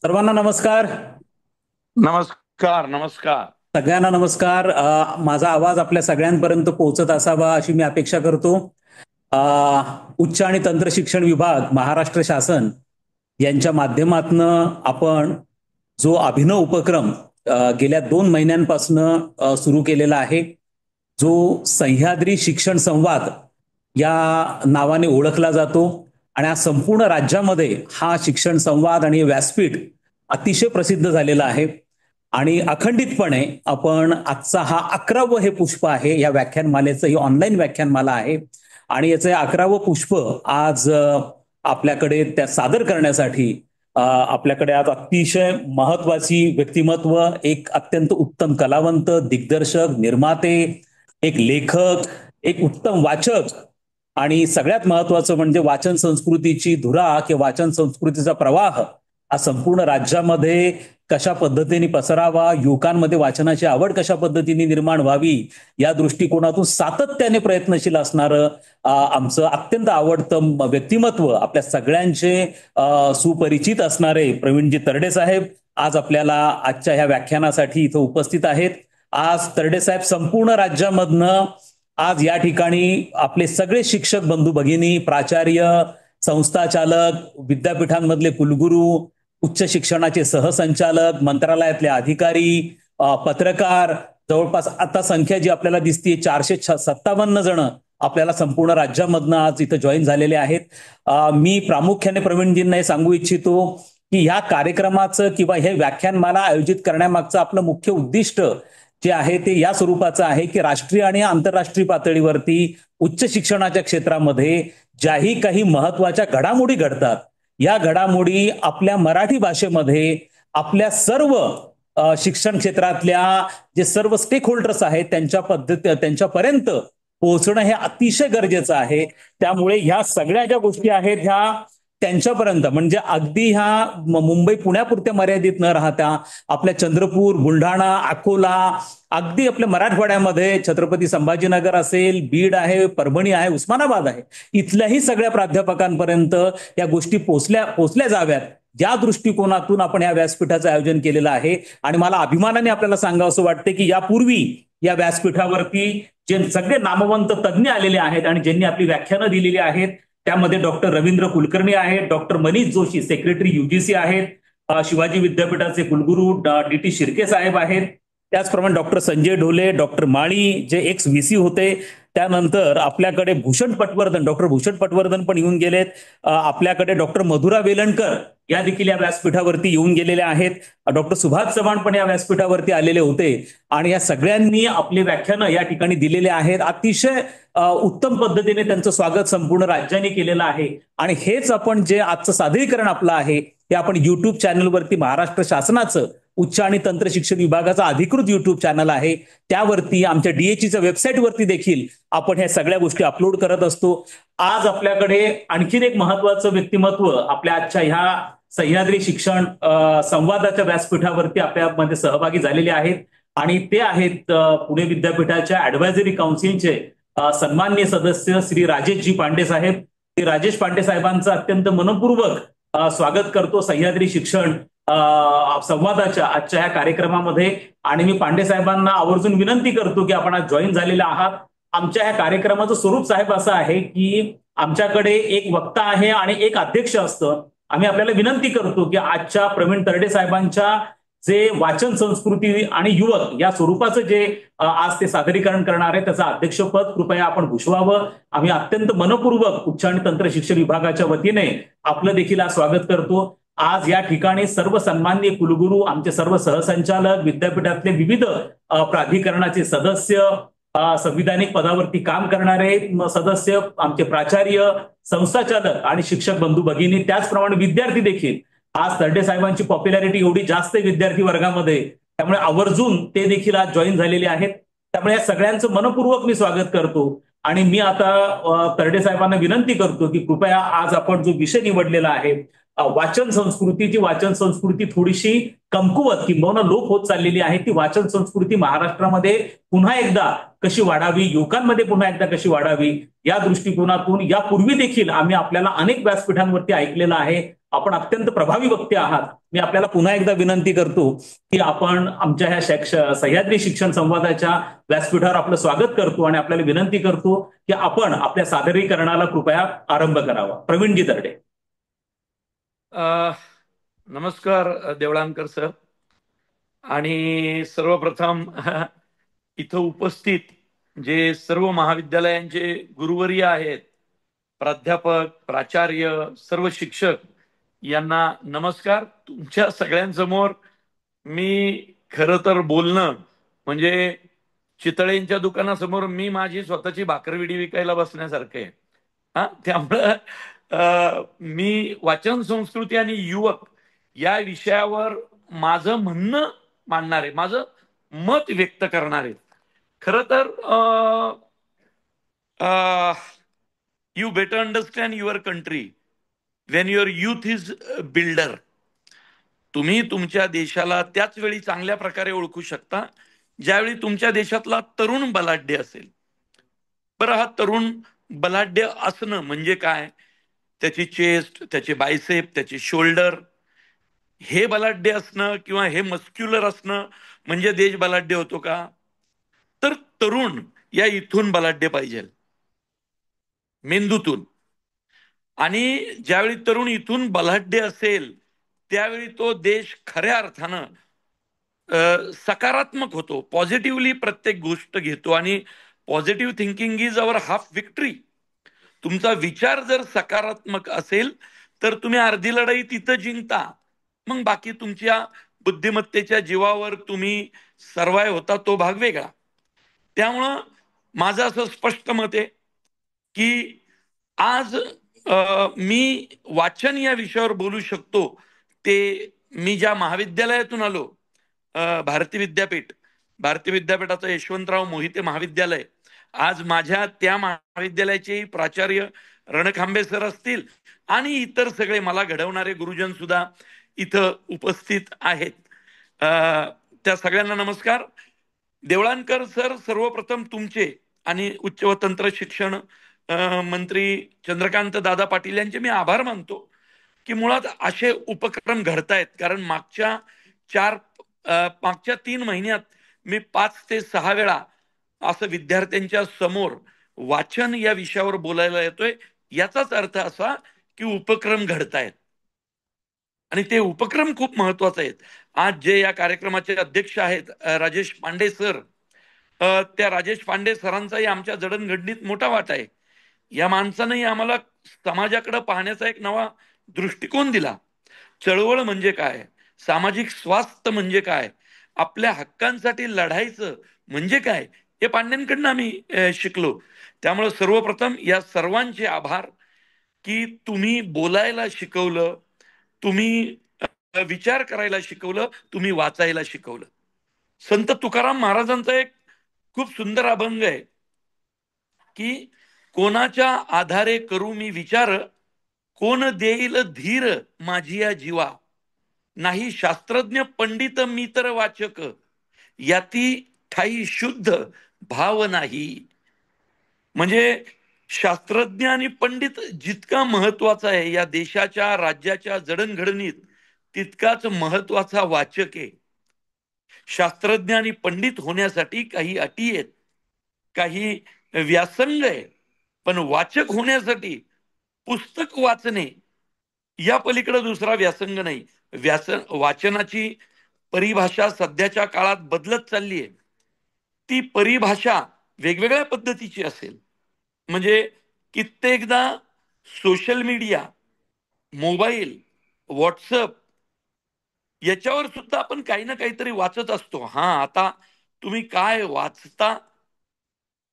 सर्वांना नमस्कार. नमस्कार नमस्कार. सगळ्यांना नमस्कार. माझा आवाज आपल्या सगळ्यांपर्यंत पोहोचत असावा अशी मी अपेक्षा करतो. अ, उच्च आणि तंत्र शिक्षण विभाग महाराष्ट्र शासन यांच्या माध्यमातून आपण जो अभिनव उपक्रम गेल्या 2 महिन्यांपासून सुरू केलेला आहे, जो सह्याद्री शिक्षण संवाद या नावाने ओळखला जातो आणि संपूर्ण राज्यामध्ये हा शिक्षण संवाद आणि व्यासपीठ अतिशय प्रसिद्ध झालेला आहे. आणि अखंडितपणे आपण आजचा हा 11वं हे पुष्प आहे या व्याख्यानमालेचं. ही ऑनलाईन व्याख्यानमाला आहे आणि याचं 11वं पुष्प आज आपल्याकडे त्या सादर करण्यासाठी आपल्याकडे आज अतिशय महत्वाची व्यक्तिमत्व, एक अत्यंत उत्तम कलावंत, दिग्दर्शक, निर्माते, एक लेखक, एक उत्तम वाचक आणि सगळ्यात महत्वाचं म्हणजे वाचन संस्कृतीची धुरा किंवा वाचन संस्कृतीचा प्रवाह हा संपूर्ण राज्यामध्ये कशा पद्धतीने पसरावा, युवकांमध्ये वाचनाची आवड कशा पद्धतीने निर्माण व्हावी या दृष्टिकोनातून सातत्याने प्रयत्नशील असणारं आमचं अत्यंत आवडतं व्यक्तिमत्व, आपल्या सगळ्यांचे सुपरिचित असणारे प्रवीणजी तरडे साहेब आज आपल्याला आजच्या ह्या व्याख्यानासाठी इथं उपस्थित आहेत. आज तरडे साहेब संपूर्ण राज्यामधनं आज या ठिकाणी आपले सगळे शिक्षक बंधू भगिनी, प्राचार्य, संस्थाचालक, विद्यापीठांमधले कुलगुरू, उच्च शिक्षणाचे सहसंचालक, मंत्रालयातले अधिकारी, पत्रकार, जवळपास आता संख्या जी आपल्याला दिसते 457 जण आपल्याला संपूर्ण राज्यामधनं आज इथं जॉईन झालेले आहेत. मी प्रामुख्याने प्रवीणजींना हे सांगू इच्छितो की ह्या कार्यक्रमाचं किंवा हे व्याख्यानमाला आयोजित करण्यामागचं आपलं मुख्य उद्दिष्ट जे आहे ते या स्वरूपाचं आहे की राष्ट्रीय आणि आंतरराष्ट्रीय पातळीवरती उच्च शिक्षणाच्या क्षेत्रामध्ये ज्याही काही महत्वाच्या घडामोडी घडतात, या घडामोडी आपल्या मराठी भाषेमध्ये आपल्या सर्व शिक्षण क्षेत्रातल्या जे सर्व स्टेक होल्डर्स आहेत त्यांच्यापर्यंत पोहोचणं हे अतिशय गरजेचं आहे. त्यामुळे ह्या सगळ्या ज्या गोष्टी आहेत ह्या त्यांच्यापर्यंत म्हणजे अगदी ह्या मुंबई पुण्यापुरत्या मर्यादित न राहता आपल्या चंद्रपूर, बुलढाणा, अकोला, अगदी आपल्या मराठवाड्यामध्ये छत्रपती संभाजीनगर असेल, बीड आहे, परभणी आहे, उस्मानाबाद आहे, इथल्याही सगळ्या प्राध्यापकांपर्यंत या गोष्टी पोचल्या जाव्यात या दृष्टिकोनातून आपण या व्यासपीठाचं आयोजन केलेलं आहे. आणि मला अभिमानाने आपल्याला सांगावं असं वाटतं की यापूर्वी या व्यासपीठावरती जे सगळे नामवंत तज्ज्ञ आलेले आहेत आणि ज्यांनी आपली व्याख्यानं दिलेली आहेत त्यामध्ये डॉक्टर रवींद्र कुलकर्णी आहेत, doctor Manish Joshi secretary UGC आहेत, शिवाजी विद्यापीठाचे कुलगुरू डी.टी. शिर्के साहेब आहेत, त्याचप्रमाणे डॉक्टर संजय ढोले, डॉक्टर माळी जे एक्स व्हीसी होते, त्यानंतर आपल्याकडे डॉक्टर भूषण पटवर्धन पण येऊन गेलेत, आपल्याकडे डॉक्टर मधुरा वेलणकर या देखील या व्यासपीठावरती येऊन गेलेल्या आहेत, डॉक्टर सुभाष चव्हाण पण या व्यासपीठावरती आलेले होते आणि या सगळ्यांनी आपले व्याख्यानं या ठिकाणी दिलेले आहेत. अतिशय उत्तम पद्धतीने त्यांचं स्वागत संपूर्ण राज्याने केलेलं आहे. आणि हेच आपण जे आजचं सादरीकरण आपलं आहे ते आपण युट्यूब चॅनलवरती महाराष्ट्र शासनाचं उच्च आणि तंत्र शिक्षण विभागाचा अधिकृत युट्यूब चॅनल आहे, त्यावरती आमच्या डीएचईच्या वेबसाईटवरती देखील आपण ह्या सगळ्या गोष्टी अपलोड करत असतो. आज आपल्याकडे आणखीन एक महत्वाचं व्यक्तिमत्व आपल्या आजच्या ह्या सह्याद्री शिक्षण संवादाच्या व्यासपीठावरती आपल्यामध्ये सहभागी झालेले आहेत आणि ते आहेत पुणे विद्यापीठाच्या ऍडव्हायझरी काउन्सिलचे सन्माननीय सदस्य श्री राजेशजी पांडे साहेब. ते राजेश पांडे साहेबांचं अत्यंत मनपूर्वक स्वागत करतो सह्याद्री शिक्षण संवादाच्या आजच्या ह्या कार्यक्रमामध्ये. आणि मी पांडे साहेबांना आवर्जून विनंती करतो की आपण आज जॉईन झालेले आहात. आमच्या ह्या कार्यक्रमाचं स्वरूप साहेब असं आहे की आमच्याकडे एक वक्ता आहे आणि एक अध्यक्ष असतं. आम्ही आपल्याला विनंती करतो की आजच्या प्रवीण तरडे साहेबांच्या जे वाचन संस्कृती आणि युवक या स्वरूपाचं जे आज ते सादरीकरण करणार आहे त्याचं अध्यक्षपद कृपया आपण भूषवावं. आम्ही अत्यंत मनपूर्वक उच्च आणि तंत्र शिक्षण विभागाच्या वतीने आपलं देखील आज स्वागत करतो. आज या ठिकाणी सर्व सन्माननीय कुलगुरू, आमचे सर्व सहसंचालक, विद्यापीठातले विविध प्राधिकरणाचे सदस्य, संविधानिक पदावरती काम करणारे सदस्य, आमचे प्राचार्य, संस्थाचालक आणि शिक्षक बंधू भगिनी, त्याचप्रमाणे विद्यार्थी देखील. आज तरडे साहेबांची पॉप्युलॅरिटी एवढी जास्त आहे विद्यार्थी वर्गामध्ये, त्यामुळे आवर्जून ते देखील आज जॉईन झालेले आहेत. त्यामुळे या सगळ्यांचं मनपूर्वक मी स्वागत करतो. आणि मी आता तरडे साहेबांना विनंती करतो की कृपया आज आपण जो विषय निवडलेला आहे वाचन संस्कृतीची, वाचन संस्कृती थोडीशी कमकुवत किंबहुना लोप होत चाललेली आहे, ती वाचन संस्कृती महाराष्ट्रामध्ये पुन्हा एकदा कशी वाढावी, युवकांमध्ये पुन्हा एकदा कशी वाढावी या दृष्टिकोनातून यापूर्वी देखील आम्ही आपल्याला अनेक व्यासपीठांवरती ऐकलेलं आहे. आपण अत्यंत प्रभावी वक्ते आहात. मी आपल्याला पुन्हा एकदा विनंती करतो की आपण आमच्या ह्या सह्याद्री शिक्षण संवादाच्या व्यासपीठावर आपलं स्वागत करतो आणि आपल्याला विनंती करतो की आपण आपल्या सादरीकरणाला कृपया आरंभ करावा. प्रवीणजी दर्डे. अ, नमस्कार देवळानकर सर. आणि सर्वप्रथम इथं उपस्थित जे सर्व महाविद्यालयांचे गुरुवर्य आहेत, प्राध्यापक, प्राचार्य, सर्व शिक्षक यांना नमस्कार. तुमच्या सगळ्यांसमोर मी खरं तर बोलणं म्हणजे चितळेंच्या दुकानासमोर मी माझी स्वतःची भाकरविडी विकायला बसण्यासारखं आहे. त्यामुळं मी वाचन संस्कृती आणि युवक या विषयावर माझं म्हणणं मांडणार आहे, माझं मत व्यक्त करणार आहे. खरं तर you better understand your country Wien your youth is builder. तुम्ही तुमच्या देशाला त्याच वेळी चांगल्या प्रकारे ओळखू शकता ज्यावेळी तुमच्या देशातला तरुण बलाढ्य असेल. बरं, हा तरुण बलाढ्य असणं म्हणजे काय? त्याची चेस्ट, त्याचे बायसेप, त्याचे शोल्डर हे बलाढ्य असणं किंवा हे मस्क्युलर असणं म्हणजे देश बलाढ्य होतो का? तर तरुण या इथून बलाढ्य पाहिजे, मेंदूतून. आणि ज्यावेळी तरुण इथून बलाढ्य असेल त्यावेळी तो देश खऱ्या अर्थानं सकारात्मक होतो, पॉझिटिव्हली प्रत्येक गोष्ट घेतो. आणि positive thinking is our half victory. तुमचा विचार जर सकारात्मक असेल तर तुम्ही अर्धी लढाई तिथं जिंकता. मग बाकी तुमच्या बुद्धिमत्तेच्या जीवावर तुम्ही सर्वाय होता तो भाग वेगळा. त्यामुळं माझं असं स्पष्ट मत आहे की आज मी वाचन या विषयावर बोलू शकतो ते मी ज्या महाविद्यालयातून आलो, भारती विद्यापीठाचं यशवंतराव मोहिते महाविद्यालय. आज माझ्या त्या महाविद्यालयाचे प्राचार्य रणखांबे सर असतील आणि इतर सगळे मला घडवणारे गुरुजन सुद्धा इथं उपस्थित आहेत. त्या सगळ्यांना नमस्कार. देवळानकर सर, सर्वप्रथम तुमचे आणि उच्च व तंत्र शिक्षण मंत्री चंद्रकांत दादा पाटील यांचे मी आभार मानतो की मुळात असे उपक्रम घडतायत. कारण मागच्या 3 महिन्यात मी 5 ते 6 वेळा असं विद्यार्थ्यांच्या समोर वाचन या विषयावर बोलायला येतोय. याचाच अर्थ असा की उपक्रम घडतायत आणि ते उपक्रम खूप महत्वाचे आहेत. आज जे या कार्यक्रमाचे अध्यक्ष आहेत राजेश पांडे सर, त्या राजेश पांडे सरांचाही आमच्या जडणघडणीत मोठा वाटा आहे. या माणसानेही आम्हाला समाजाकडे पाहण्याचा एक नवा दृष्टिकोन दिला. चळवळ म्हणजे काय, सामाजिक स्वास्थ्य म्हणजे काय, आपल्या हक्कांसाठी लढायचं म्हणजे काय, हे पांड्यांकडनं आम्ही शिकलो. त्यामुळे सर्वप्रथम या सर्वांचे आभार की तुम्ही बोलायला शिकवलं, तुम्ही विचार करायला शिकवलं, तुम्ही वाचायला शिकवलं. संत तुकाराम महाराजांचा एक खूप सुंदर अभंग आहे की कोणाच्या आधारे करू मी विचार, कोण देईल धीर माझी या जीवा, नाही शास्त्रज्ञ पंडित मी तर वाचक, याती ठाई शुद्ध भाव नाही. म्हणजे शास्त्रज्ञ आणि पंडित जितका महत्वाचा आहे या देशाच्या राज्याच्या जडणघडणीत, तितकाच महत्वाचा वाचक आहे. शास्त्रज्ञ आणि पंडित होण्यासाठी काही अटी आहेत, काही व्यासंग आहे. पण वाचक होण्यासाठी पुस्तक वाचणे या पलीकडे दुसरा व्यासंग नाही. वाचनाची परिभाषा सध्याच्या काळात बदलत चालली आहे. ती परिभाषा वेगवेगळ्या पद्धतीची असेल. म्हणजे कित्येकदा सोशल मीडिया, मोबाईल, व्हॉट्सअप याच्यावर सुद्धा आपण काही ना काहीतरी वाचत असतो. आता तुम्ही काय वाचता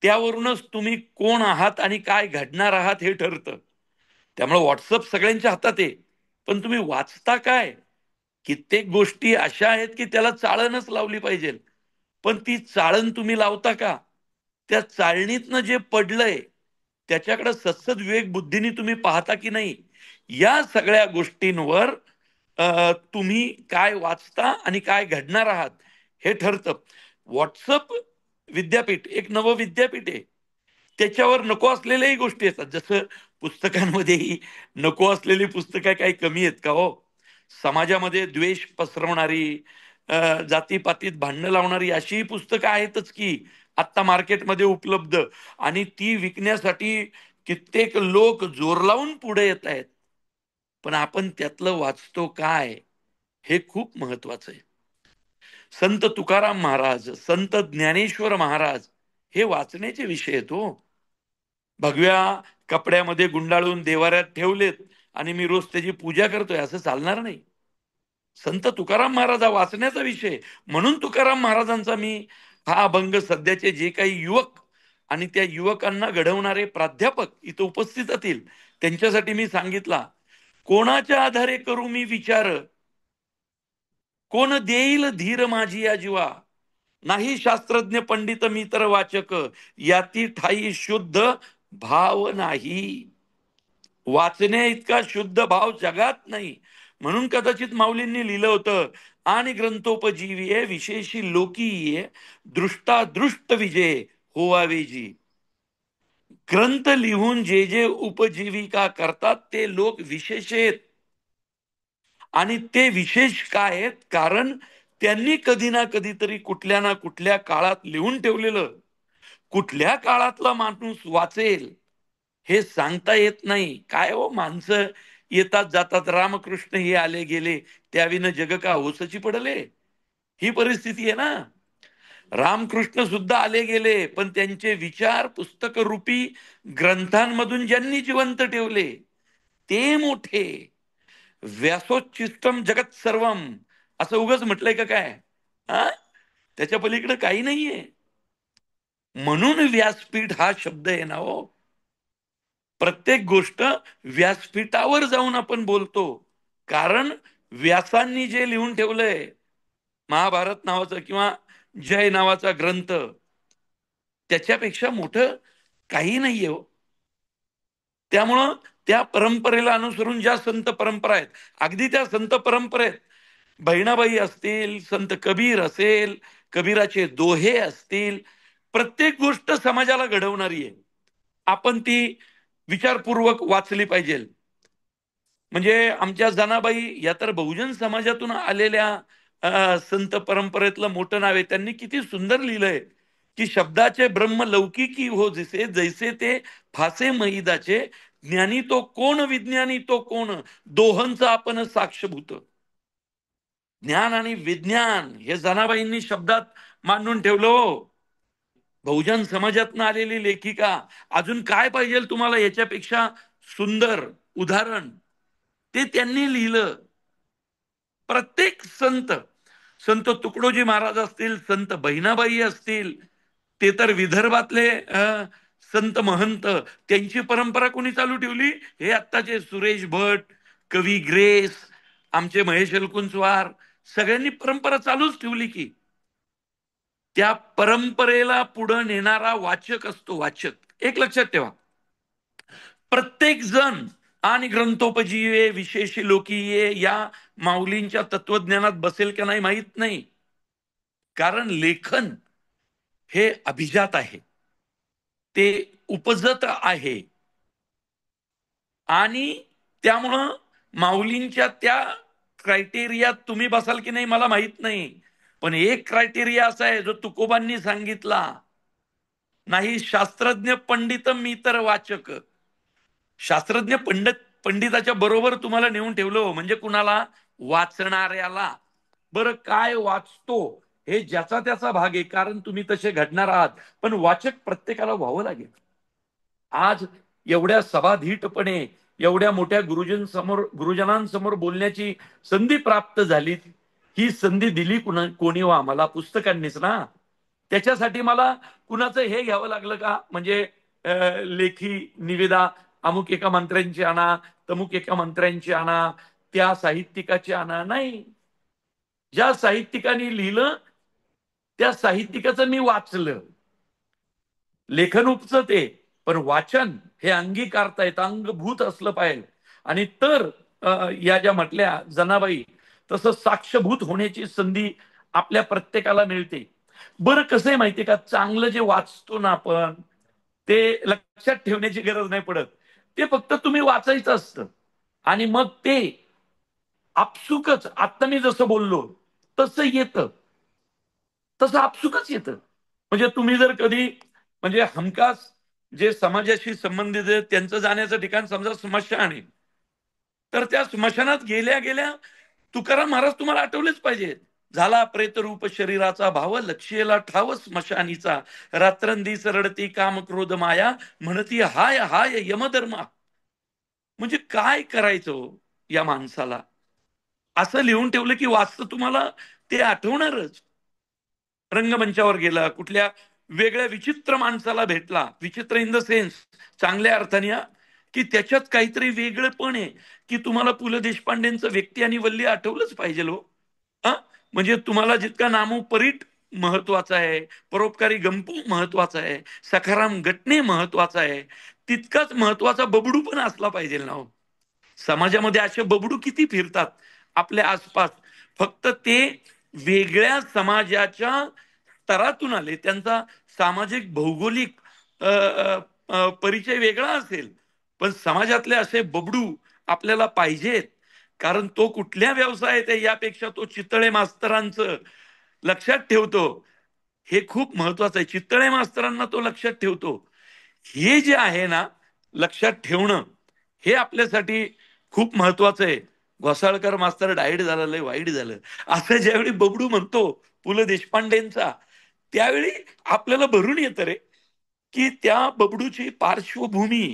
त्यावरूनच तुम्ही कोण आहात आणि काय घडणार आहात हे ठरतं. त्यामुळे व्हॉट्सअप सगळ्यांच्या हातात आहे, पण तुम्ही वाचता काय? कित्येक गोष्टी अशा आहेत की त्याला चाळणच लावली पाहिजे, पण ती चाळण तुम्ही लावता का? त्या चाळणीतनं जे पडलंय त्याच्याकडे सत्सद विवेक बुद्धीने तुम्ही पाहता की नाही? या सगळ्या गोष्टींवर तुम्ही काय वाचता आणि काय घडणार आहात हे ठरतं. व्हॉट्सअप विद्यापीठ एक नवं विद्यापीठ आहे. त्याच्यावर नको असलेल्याही गोष्टी येतात. जसं पुस्तकांमध्येही नको असलेली पुस्तकं काही कमी आहेत का हो? समाजामध्ये द्वेष पसरवणारी, जातीपातीत भांडणं लावणारी अशीही पुस्तकं आहेतच की आत्ता मार्केटमध्ये उपलब्ध, आणि ती विकण्यासाठी कित्येक लोक जोर लावून पुढे येत आहेत. पण आपण त्यातलं वाचतो काय, हे खूप महत्वाचं आहे. संत तुकाराम महाराज, संत ज्ञानेश्वर महाराज हे वाचण्याचे विषय आहेत हो. भगव्या कपड्यामध्ये गुंडाळून देवाऱ्यात ठेवलेत आणि मी रोज त्याची पूजा करतोय असं चालणार नाही. संत तुकाराम महाराज हा वाचण्याचा विषय. म्हणून तुकाराम महाराजांचा मी हा अभंग सध्याचे जे काही युवक आणि त्या युवकांना घडवणारे प्राध्यापक इथं उपस्थित असतील त्यांच्यासाठी मी सांगितला. कोणाच्या आधारे करू मी विचार, कोण देईल धीर माझी या जीवा, नाही शास्त्रज्ञ पंडित मी तर वाचक, याती ठाई शुद्ध भाव नाही. वाचण्या इतका शुद्ध भाव जगात नाही. म्हणून कदाचित माऊलींनी लिहिलं होतं, आणि ग्रंथोपजीवीये विशेषी लोकीये, दृष्टादृष्ट विजय होवावे जी. ग्रंथ लिहून जे जे उपजीविका करतात ते लोक विशेष आहेत. आणि ते विशेष काय आहेत? कारण त्यांनी कधी ना कधीतरी कुठल्या ना कुठल्या काळात लिहून ठेवलेलं. कुठल्या काळातला माणूस वाचेल हे सांगता येत नाही. काय हो, माणसं येतात जातात, रामकृष्ण हे आले गेले, त्याविनं जग का होसची पडले, ही परिस्थिती आहे ना. रामकृष्ण सुद्धा आले गेले, पण त्यांचे विचार पुस्तक रूपी ग्रंथांमधून ज्यांनी जिवंत ठेवले ते मोठे. व्यासोच्छिष्टम जगत सर्वम असं उगाच म्हटलंय का काय? हा, त्याच्या पलीकडे काही नाहीये. म्हणून व्यासपीठ हा शब्द आहे ना हो. प्रत्येक गोष्ट व्यासपीठावर जाऊन आपण बोलतो, कारण व्यासांनी जे लिहून ठेवलंय, महाभारत नावाचं किंवा जय नावाचा ग्रंथ, त्याच्यापेक्षा मोठं काही नाहीये हो. त्यामुळं त्या परंपरेला अनुसरून ज्या संत परंपरा आहेत, अगदी त्या संत परंपरेत बहिणाबाई असतील, संत कबीर असेल, कबीराचे दोहे असतील, प्रत्येक गोष्ट समाजाला घडवणारी आहे. आपण ती विचारपूर्वक वाचली पाहिजे. म्हणजे आमच्या जनाबाई या तर बहुजन समाजातून आलेल्या संत परंपरेतलं मोठं नाव आहे. त्यांनी किती सुंदर लिहिलंय की शब्दाचे ब्रह्म लौकिकी हो जैसे, जैसे ते फासे मैदाचे, ज्ञानी तो कोण विज्ञानी तो कोण, दोहंच आपण साक्षभूत. ज्ञान आणि विज्ञान हे जनाबाईंनी शब्दात मांडून ठेवलं हो. बहुजन समाजातून आलेली लेखिका, अजून काय पाहिजे तुम्हाला याच्यापेक्षा सुंदर उदाहरण, ते त्यांनी लिहिलं. प्रत्येक संत, संत तुकडोजी महाराज असतील, संत बहिणाबाई असतील, ते तर विदर्भातले संत महंत, त्यांची परंपरा कोणी चालू ठेवली? हे आत्ताचे सुरेश भट, कवी ग्रेस, आमचे महेश एलकुंचवार, सगळ्यांनी परंपरा चालूच ठेवली की. त्या परंपरेला पुढे नेणारा वाचक असतो. वाचक एक लक्षात ठेवा, प्रत्येक जण आणि ग्रंथोपजीवे विशेषी लोकीये या माऊलींच्या तत्वज्ञानात बसेल का नाही माहित नाही. कारण लेखन हे अभिजात आहे, ते उपजत आहे. आणि त्यामुळं माऊलींच्या त्या क्रायटेरियात तुम्ही बसाल की नाही मला माहित नाही, पण एक क्रायटेरिया असा आहे जो तुकोबांनी सांगितला, नाही शास्त्रज्ञ पंडित मी तर वाचक. शास्त्रज्ञ पंडिताच्या बरोबर तुम्हाला नेऊन ठेवलं म्हणजे कुणाला? वाचणाऱ्याला. बरं, काय वाचतो हे ज्याचा त्याचा भाग आहे, कारण तुम्ही तसे घडणार आहात, पण वाचक प्रत्येकाला व्हावं लागेल. आज एवढ्या सभाधीटपणे एवढ्या मोठ्या गुरुजनांसमोर बोलण्याची संधी प्राप्त झाली. ही संधी दिली कोणी हो आम्हाला? पुस्तकांनीच ना. त्याच्यासाठी मला कुणाचं हे घ्यावं लागलं का? म्हणजे लेखी निविदा अमुक एका मंत्र्यांची आणा, तमुक एका मंत्र्यांची आणा, त्या साहित्यिकाची आणा, नाही. ज्या साहित्यिकांनी लिहिलं त्या साहित्यिकाचं मी वाचलं. लेखन उपजते, पण वाचन हे अंगीकारता येतं, अंगभूत असलं पाहिजे. आणि तर या ज्या म्हटल्या जनाबाई, तसं साक्षभूत होण्याची संधी आपल्या प्रत्येकाला मिळते. बरं, कसं आहे माहितीये का, चांगलं जे वाचतो ना आपण ते लक्षात ठेवण्याची गरज नाही पडत. ते फक्त तुम्ही वाचायचं असतं आणि मग ते आपसुकच आता मी जसं बोललो तसं येतं, तसं आपसुकच येतं. म्हणजे तुम्ही जर कधी म्हणजे हमखास जे समाजाशी संबंधित आहेत त्यांचं जाण्याचं ठिकाण समजा स्मशान आहे, तर त्या स्मशानात गेल्या गेल्या तुकाराम महाराज तुम्हाला आठवलेच पाहिजे. झाला प्रेतरूप शरीराचा भाव लक्ष्येला ठाव स्मशानीचा, रात्रंदिवस रडती काम क्रोध माया, म्हणती हाय हाय यमधर्मा. म्हणजे काय करायचं हो या माणसाला? असं लिहून ठेवलं की वाचतं तुम्हाला ते आठवणारच. रंगमंचावर गेला, कुठल्या वेगळ्या विचित्र माणसाला भेटला, विचित्र इन द सेन्स चांगल्या अर्थाने की त्याच्यात काहीतरी वेगळं पण आहे, की तुम्हाला पु ल देशपांडेंचं व्यक्ती आणि वल्ली आठवलंच पाहिजे हो. हा, म्हणजे तुम्हाला जितका नामोपरीट महत्वाचा आहे, परोपकारी गंपू महत्वाचा आहे, सखाराम गटणे महत्वाचा आहे, तितकाच महत्वाचा बबडू पण असला पाहिजे ना हो. समाजामध्ये असे बबडू किती फिरतात आपल्या आसपास. फक्त ते वेगळ्या समाजाच्या स्तरातून आले, त्यांचा सामाजिक भौगोलिक परिचय वेगळा असेल, पण समाजातले असे बबडू आपल्याला पाहिजेत. कारण तो कुठल्या व्यवसायात आहे यापेक्षा तो चितळे मास्तरांचं लक्षात ठेवतो, हे खूप महत्वाचं आहे. चितळे मास्तरांना तो लक्षात ठेवतो. हे जे आहे ना, लक्षात ठेवणं, हे आपल्यासाठी खूप महत्वाचं आहे. घोसाळकर मास्तर डायट झालं, लय वाईट झालं, असं ज्यावेळी बबडू म्हणतो पु ल देशपांडेंचा, त्यावेळी आपल्याला भरून येतं रे, की त्या बबडूची पार्श्वभूमी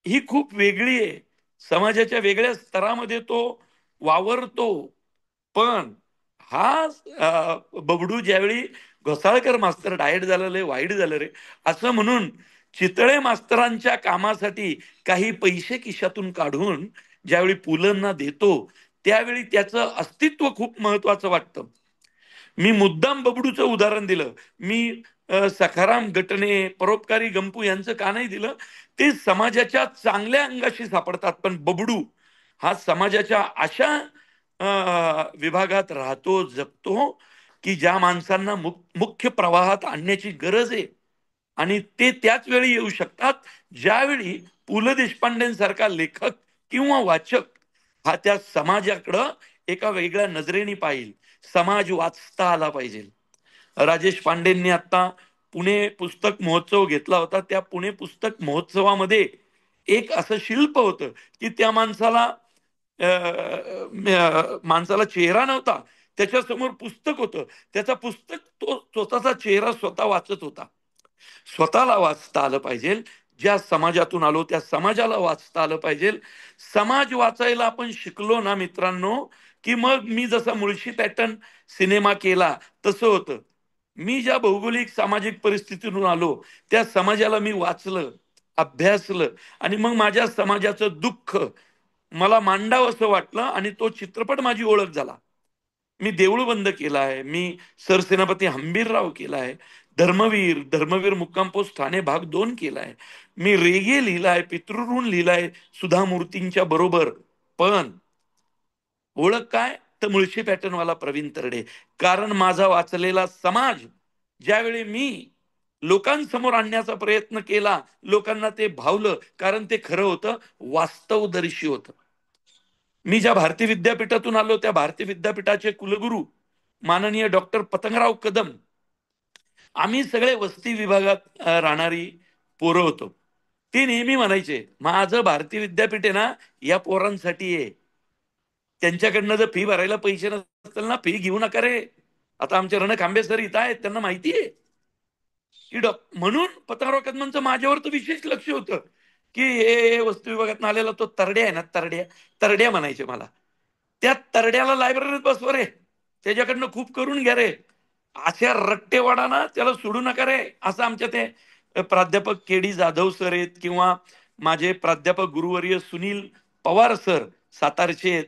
ही खूप वेगळी आहे. समाजाच्या वेगळ्या स्तरामध्ये तो वावरतो. पण हा बबडू ज्यावेळी घोसाळकर मास्तर डायट झालं लय वाईट झालं रे असं म्हणून चितळे मास्तरांच्या कामासाठी काही पैसे खिशातून काढून ज्यावेळी पुलंना देतो, त्यावेळी त्याचं अस्तित्व खूप महत्वाचं वाटतं. मी मुद्दाम बबडूचं उदाहरण दिलं. मी सखाराम गटणे, परोपकारी गंपू यांचं का नाही दिलं? ते समाजाच्या चांगल्या अंगाशी सापडतात, पण बबडू हा समाजाच्या अशा विभागात राहतो, जगतो, की ज्या माणसांना मुख्य प्रवाहात आणण्याची गरज आहे. आणि ते त्याच वेळी येऊ शकतात ज्यावेळी पु ल देशपांडेंसारखा लेखक किंवा वाचक हा त्या समाजाकडं एका वेगळ्या नजरेने पाहिल. समाज वाचता आला पाहिजे. राजेश पांडेंनी आता पुणे पुस्तक महोत्सव घेतला होता. त्या पुणे पुस्तक महोत्सवामध्ये एक असं शिल्प होतं की त्या माणसाला चेहरा नव्हता, त्याच्या समोर पुस्तक होतं. त्याचा पुस्तक तो स्वतःचा चेहरा स्वतः वाचत होता. स्वतःला वाचता आलं पाहिजे. ज्या समाजातून आलो त्या समाजाला वाचता आलं पाहिजे. समाज वाचायला आपण शिकलो ना मित्रांनो, की मग मी जसा मुळशी पॅटर्न सिनेमा केला तसं होतं. मी ज्या भौगोलिक सामाजिक परिस्थितीतून आलो त्या समाजाला मी वाचलं, अभ्यासलं, आणि मग माझ्या समाजाचं दुःख मला मांडावं असं वाटलं आणि तो चित्रपट माझी ओळख झाला. मी देऊळ बंद केला आहे, मी सरसेनापती हंबीरराव केला आहे, धर्मवीर धर्मवीर मुक्काम पोस्ट ठाणे भाग 2 केलाय, मी रेगे लिहिलाय, पितृऋण लिहिलाय सुधा मूर्तींच्या बरोबर. पण ओळख काय? तर मुळशी पॅटर्नवाला प्रवीण तरडे. कारण माझा वाचलेला समाज ज्यावेळी मी लोकांसमोर आणण्याचा प्रयत्न केला, लोकांना ते भावलं, कारण ते खरं होतं, वास्तवदर्शी होतं. मी ज्या भारतीय विद्यापीठातून आलो त्या भारतीय विद्यापीठाचे कुलगुरू माननीय डॉक्टर पतंगराव कदम, आम्ही सगळे वस्ती विभागात राहणारी पोरं होतो. ते नेहमी म्हणायचे, माझं भारतीय विद्यापीठ आहे ना या पोरांसाठी आहे. त्यांच्याकडनं जर फी भरायला पैसे नसतील ना, फी घेऊ नका रे. आता आमचे रण खांबे सर इथं आहेत, त्यांना माहिती आहे की म्हणून पतंगराव कदमांचं माझ्यावर तर विशेष लक्ष होतं, की हे वस्तू विभागात आलेला तो तरड्या आहे ना, तरड्या तरड्या म्हणायचे मला. त्या तरड्याला लायब्ररीत बसव रे, त्याच्याकडनं खूप करून घ्या रे, अशा रट्टेवाडा ना त्याला सोडू नका रे. असं आमच्या ते प्राध्यापक के डी जाधव सर आहेत, किंवा माझे प्राध्यापक गुरुवर्य सुनील पवार सर सातारचे आहेत,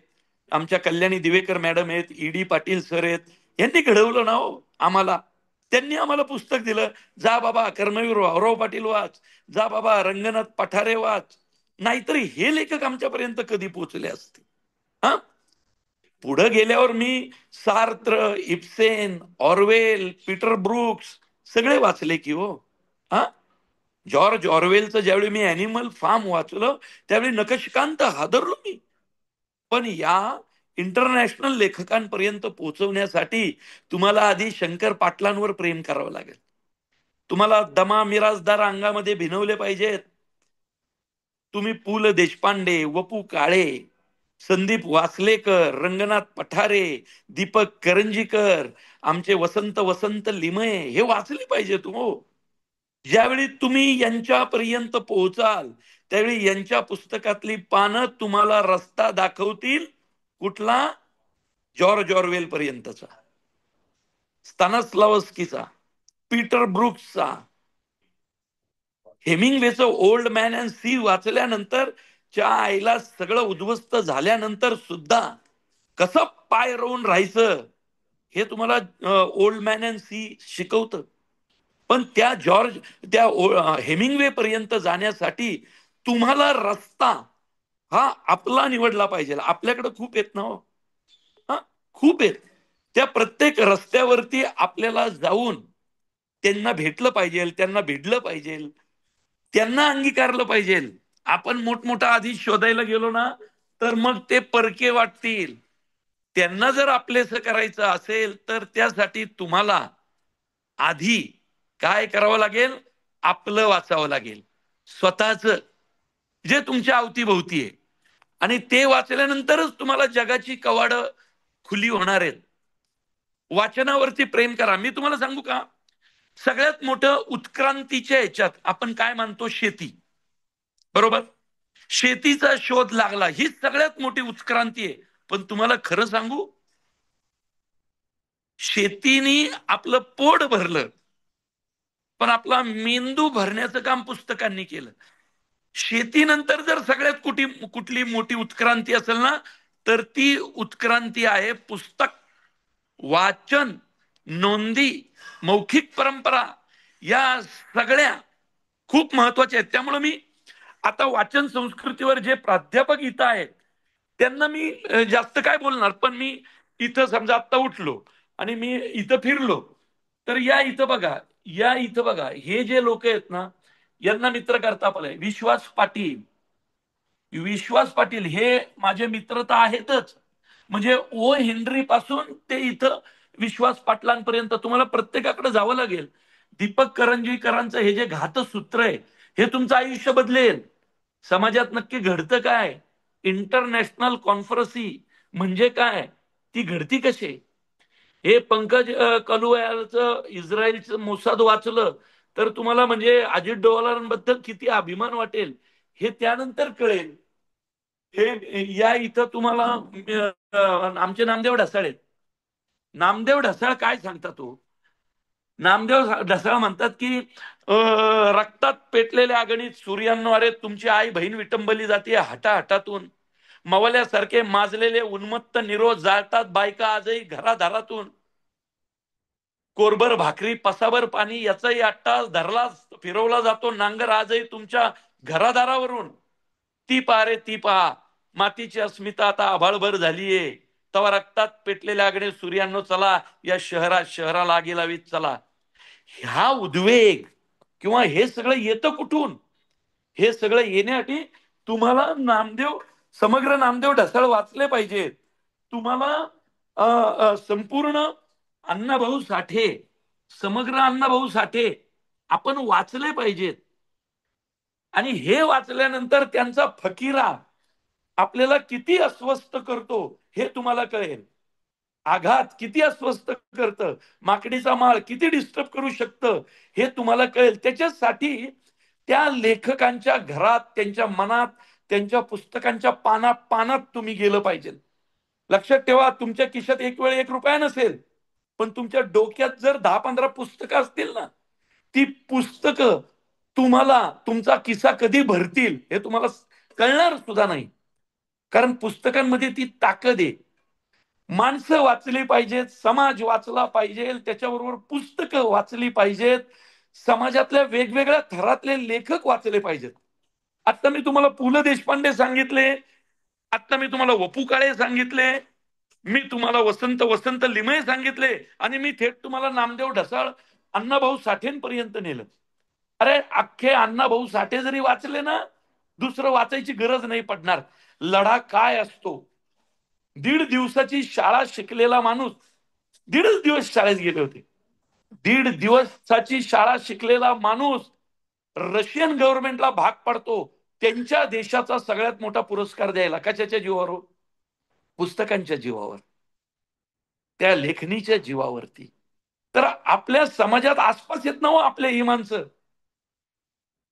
आमच्या कल्याणी दिवेकर मॅडम आहेत, ईडी पाटील सर आहेत, यांनी घडवलं ना हो आम्हाला. त्यांनी आम्हाला पुस्तक दिलं, जा बाबा कर्मवीर रावराव पाटील वाच, जा बाबा रंगनाथ पठारे वाच. नाहीतरी हे लेखक आमच्यापर्यंत कधी पोहोचले असते? हा, पुढे गेल्यावर मी Sartre, Ibsen, Orwell, Peter Brooks सगळे वाचले की हो. हा, जॉर्ज ऑरवेलचं ज्यावेळी मी ॲनिमल फार्म वाचलं त्यावेळी नखशिकांत हादरलो मी. पण या इंटरनॅशनल लेखकांपर्यंत पोहोचवण्यासाठी तुम्हाला आधी शंकर पाटलांवर प्रेम करावं लागेल. तुम्हाला दमा मिराजदार अंगामध्ये भिनवले पाहिजेत. तुम्ही पु ल देशपांडे, वपू काळे, संदीप वासलेकर, रंगनाथ पठारे, दीपक करंजीकर, आमचे वसंत वसंत लिमये हे वाचले पाहिजे हो. ज्यावेळी तुम्ही यांच्यापर्यंत पोहोचाल त्यावेळी यांच्या पुस्तकातली पानं तुम्हाला रस्ता दाखवतील. कुठला? जॉर्ज ऑरवेल पर्यंतचा, स्तानस्लावस्कीचा, पीटर ब्रुक्सचा, हेमिंग्वेचं ओल्ड मॅन अँड सी वाचल्यानंतर च्या आईला सगळं उद्ध्वस्त झाल्यानंतर सुद्धा कसं पाय रोवून राहायचं हे तुम्हाला ओल्ड मॅन अँड सी शिकवतं. पण त्या हेमिंग्वे पर्यंत जाण्यासाठी तुम्हाला रस्ता हा आपला निवडला पाहिजे. आपल्याकडे खूप आहेत ना हो, हा खूप आहेत. त्या प्रत्येक रस्त्यावरती आपल्याला जाऊन त्यांना भेटलं पाहिजे, त्यांना भिडलं पाहिजे, त्यांना अंगीकारलं पाहिजे. आपण मोठमोठा आधी शोधायला गेलो ना तर मग ते परके वाटतील. त्यांना जर आपलेसं करायचं असेल तर त्यासाठी तुम्हाला आधी काय करावं लागेल? आपलं वाचावं लागेल, स्वतःच जे तुमच्या अवतीभोवती आहे. आणि ते वाचल्यानंतरच तुम्हाला जगाची कवाडं खुली होणार आहेत. वाचनावरती प्रेम करा. मी तुम्हाला सांगू का, सगळ्यात मोठं उत्क्रांतीच्या याच्यात आपण काय मानतो? शेती, बरोबर? शेतीचा शोध लागला ही सगळ्यात मोठी उत्क्रांती आहे. पण तुम्हाला खरं सांगू, शेतीने आपलं पोट भरलं पण आपला मेंदू भरण्याचं काम पुस्तकांनी केलं. शेतीनंतर जर सगळ्यात कुठली मोठी उत्क्रांती असेल ना तर ती उत्क्रांती आहे पुस्तक. वाचन, नोंदी, मौखिक परंपरा या सगळ्या खूप महत्वाच्या आहेत. त्यामुळे मी आता वाचन संस्कृतीवर जे प्राध्यापक इथं आहेत त्यांना मी जास्त काय बोलणार. पण मी इथं समजा आत्ता उठलो आणि मी इथं फिरलो तर या इथं बघा हे जे लोक आहेत ना यांना मित्र करता पाहिजे. विश्वास पाटील हे माझे मित्र तर आहेतच. म्हणजे ओ हेनरी पासून ते इथं विश्वास पाटलांपर्यंत तुम्हाला प्रत्येकाकडे जावं लागेल. दीपक करंजीकरांचं हे जे घातसूत्र आहे हे तुमचं आयुष्य बदलेल. समाजात नक्की घडतं काय, इंटरनॅशनल कॉन्फरन्सी म्हणजे काय, ती घडती कशी, हे पंकज कलुयाचं इस्रायलचं मोसाद वाचलं तर तुम्हाला म्हणजे अजित डोवालांबद्दल किती अभिमान वाटेल हे त्यानंतर कळेल. हे या इथं तुम्हाला आमचे नामदेव ढसाळ आहेत. नामदेव ढसाळ काय सांगतात तो? नामदेव ढसाळ म्हणतात की रक्तात पेटलेल्या अगणित सूर्यांद्वारे तुमची आई बहीण विटंबली जाते हटाहटातून. मवल्यासारखे माजलेले उन्मत्त निरोध जाळतात बायका आजही घरादारातून. कोरभर भाकरी पसाभर पाणी याचाही अट्टास धरला फिरवला जातो नांगर आजही तुमच्या घरादारावरून. ती पहा रे ती पहा, मातीची अस्मिता आता आभाळभर झालीये. तवा रक्तात पेटलेल्या अग्नी सूर्यानो चला, या शहराला आगी लावीत चला. ह्या उद्वेग किंवा हे सगळं येतं कुठून? हे सगळं येण्यासाठी तुम्हाला समग्र नामदेव ढसाळ वाचले पाहिजेत. तुम्हाला संपूर्ण अण्णाभाऊ साठे, समग्र अण्णाभाऊ साठे आपण वाचले पाहिजेत. आणि हे वाचल्यानंतर त्यांचा फकीरा आपल्याला किती अस्वस्थ करतो हे तुम्हाला कळेल. आघात किती अस्वस्थ करतं, माकडीचा माळ किती डिस्टर्ब करू शकतं हे तुम्हाला कळेल. त्याच्यासाठी त्या लेखकांच्या घरात, त्यांच्या मनात, त्यांच्या पुस्तकांच्या पानात पानात तुम्ही गेलं पाहिजे. लक्षात ठेवा, तुमच्या खिशात एक वेळ 1 रुपया नसेल पण तुमच्या डोक्यात जर 10-15 पुस्तकं असतील ना, ती पुस्तकं तुम्हाला तुमचा किस्सा कधी भरतील हे तुम्हाला कळणार सुद्धा नाही. कारण पुस्तकांमध्ये ती ताकद आहे. माणसं वाचली पाहिजेत, समाज वाचला पाहिजे, त्याच्याबरोबर पुस्तकं वाचली पाहिजेत, समाजातल्या वेगवेगळ्या थरातले लेखक वाचले पाहिजेत. आता मी तुम्हाला पु ल देशपांडे सांगितले, आता मी तुम्हाला वपू काळे सांगितले, मी तुम्हाला वसंत वसंत लिमये सांगितले आणि मी थेट तुम्हाला नामदेव ढसाळ, अण्णाभाऊ साठेंपर्यंत नेलं. अरे अख्खे अण्णाभाऊ साठे जरी वाचले ना, दुसरं वाचायची गरज नाही पडणार. लढा काय असतो. 1.5 दिवसाची शाळा शिकलेला माणूस, 1.5 दिवस शाळेत गेले होते. 1.5 दिवसाची शाळा शिकलेला माणूस रशियन गव्हर्नमेंटला भाग पडतो त्यांच्या देशाचा सगळ्यात मोठा पुरस्कार द्यायला. कशाच्या जीवावर हो? पुस्तकांच्या जीवावर, त्या लेखणीच्या जीवावरती. तर आपल्या समाजात आसपास येत ना हो आपल्या ही माणसं.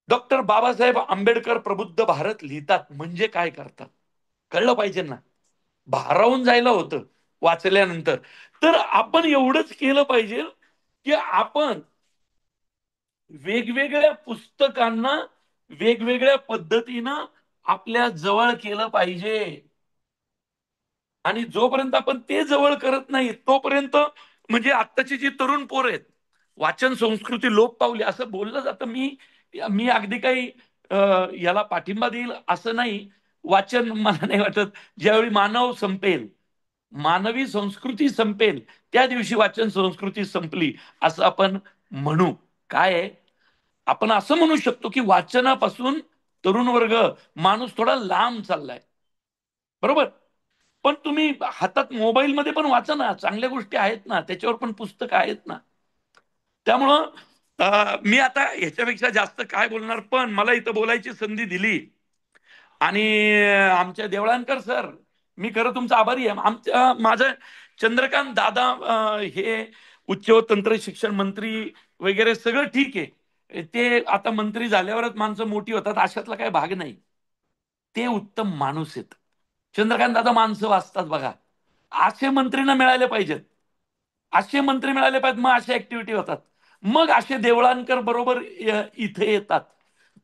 डॉक्टर बाबासाहेब आंबेडकर प्रबुद्ध भारत लिहितात म्हणजे काय करतात कळलं पाहिजे ना. भारावून जायला होतं वाचल्यानंतर. तर आपण एवढंच केलं पाहिजे की आपण वेगवेगळ्या पुस्तकांना वेगवेगळ्या पद्धतीनं आपल्या जवळ केलं पाहिजे. आणि जोपर्यंत आपण ते जवळ करत नाही तोपर्यंत, म्हणजे आत्ताची जी तरुण पोर आहेत, वाचन संस्कृती लोप पावली असं बोललं जातं. मी मी अगदी काही याला पाठिंबा देईल असं नाही. वाचन मला नाही वाटत, ज्यावेळी मानव संपेल, मानवी संस्कृती संपेल, त्या दिवशी वाचन संस्कृती संपली असं आपण म्हणू. काय आहे, आपण असं म्हणू शकतो की वाचनापासून तरुण वर्ग, माणूस थोडा लांब चाललाय. बरोबर. पण तुम्ही हातात मोबाईलमध्ये पण वाचा ना, चांगल्या गोष्टी आहेत ना, त्याच्यावर पण पुस्तकं आहेत ना. त्यामुळं मी आता ह्याच्यापेक्षा जास्त काय बोलणार, पण मला इथं बोलायची संधी दिली. आणि आमच्या देवळानकर सर, मी खरं तुमचा आभारी आहे. माझं चंद्रकांत दादा हे उच्च व तंत्र शिक्षण मंत्री वगैरे सगळं ठीक आहे. ते आता मंत्री झाल्यावरच माणसं मोठी होतात अशातला काही भाग नाही. ते उत्तम माणूस आहेत. चंद्रकांत दादा माणसं वाचतात बघा. असे मंत्रीना मिळाले पाहिजेत. असे मंत्री मिळाले पाहिजेत, मग अशा ऍक्टिव्हिटी होतात. मग असे देवळानकर बरोबर इथे येतात.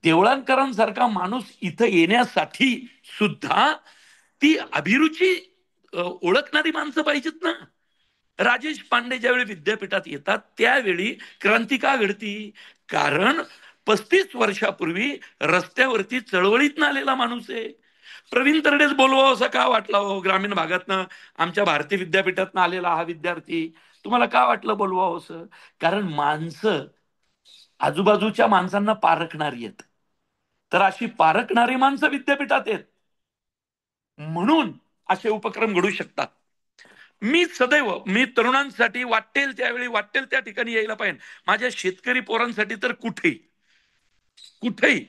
देवळानकरांसारखा माणूस इथं येण्यासाठी सुद्धा ती अभिरुची ओळखणारी माणसं पाहिजेत ना. राजेश पांडे ज्यावेळी विद्यापीठात येतात त्यावेळी क्रांती का घडती, कारण 35 वर्षापूर्वी रस्त्यावरती चळवळीत आलेला माणूस आहे. प्रवीण तरडेच बोलवा असं का वाटला हो, ग्रामीण भागातनं आमच्या भारतीय विद्यापीठातनं आलेला हा विद्यार्थी, तुम्हाला का वाटलं बोलवा असं? कारण माणसं आजूबाजूच्या माणसांना पारखणारी आहेत. तर अशी पारखणारी माणसं विद्यापीठात आहेत, म्हणून असे उपक्रम घडू शकतात. मी सदैव मी तरुणांसाठी वाटेल त्यावेळी वाटेल त्या ठिकाणी यायला पाहिजे. माझ्या शेतकरी पोरांसाठी तर कुठेही कुठेही.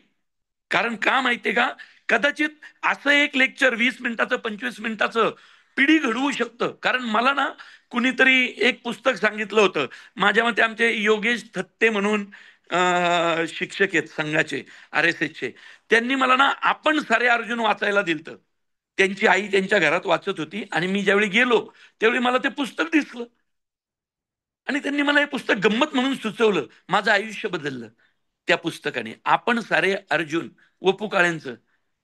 कारण का माहितीये का, कदाचित असं एक लेक्चर 20 मिनिटाचं 25 मिनिटाचं पिढी घडवू शकतं. कारण मला ना कुणीतरी एक पुस्तक सांगितलं होतं. माझ्या मते आमचे योगेश थत्ते म्हणून शिक्षक आहेत संघाचे, RSSचे. त्यांनी मला ना आपण सारे अर्जुन वाचायला दिलतं. त्यांची आई त्यांच्या घरात वाचत होती आणि मी ज्यावेळी गेलो त्यावेळी मला ते पुस्तक दिसलं. आणि त्यांनी मला हे पुस्तक गंमत म्हणून सुचवलं. माझं आयुष्य बदललं त्या पुस्तकाने. आपण सारे अर्जुन, वपू काळेंचं.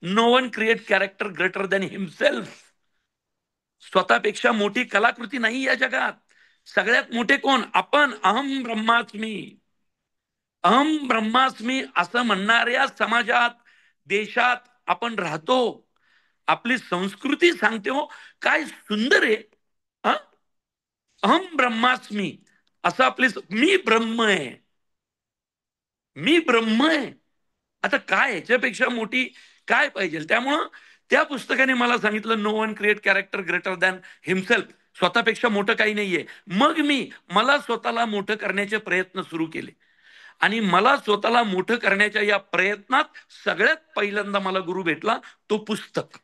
No one create character greater than himself. स्वतःपेक्षा मोठी कलाकृती नाही या जगात. सगळ्यात मोठे कोण? आपण. अहम ब्रह्मास्मी, अहम ब्रह्मास्मी असं म्हणणाऱ्या समाजात, देशात आपण राहतो. आपली संस्कृती सांगते हो, काय सुंदर आहे. हा? अहम ब्रह्मास्मी असं आपली, मी ब्रह्म आहे, मी ब्रह्म आहे. आता काय ह्याच्यापेक्षा मोठी काय पाहिजे. त्यामुळं त्या पुस्तकाने मला सांगितलं, no one create character greater than himself. स्वतःपेक्षा मोठं काही नाहीये. मग मला स्वतःला मोठं करण्याचे प्रयत्न सुरू केले. आणि मला स्वतःला मोठं करण्याच्या या प्रयत्नात सगळ्यात पहिल्यांदा मला गुरु भेटला, तो पुस्तक.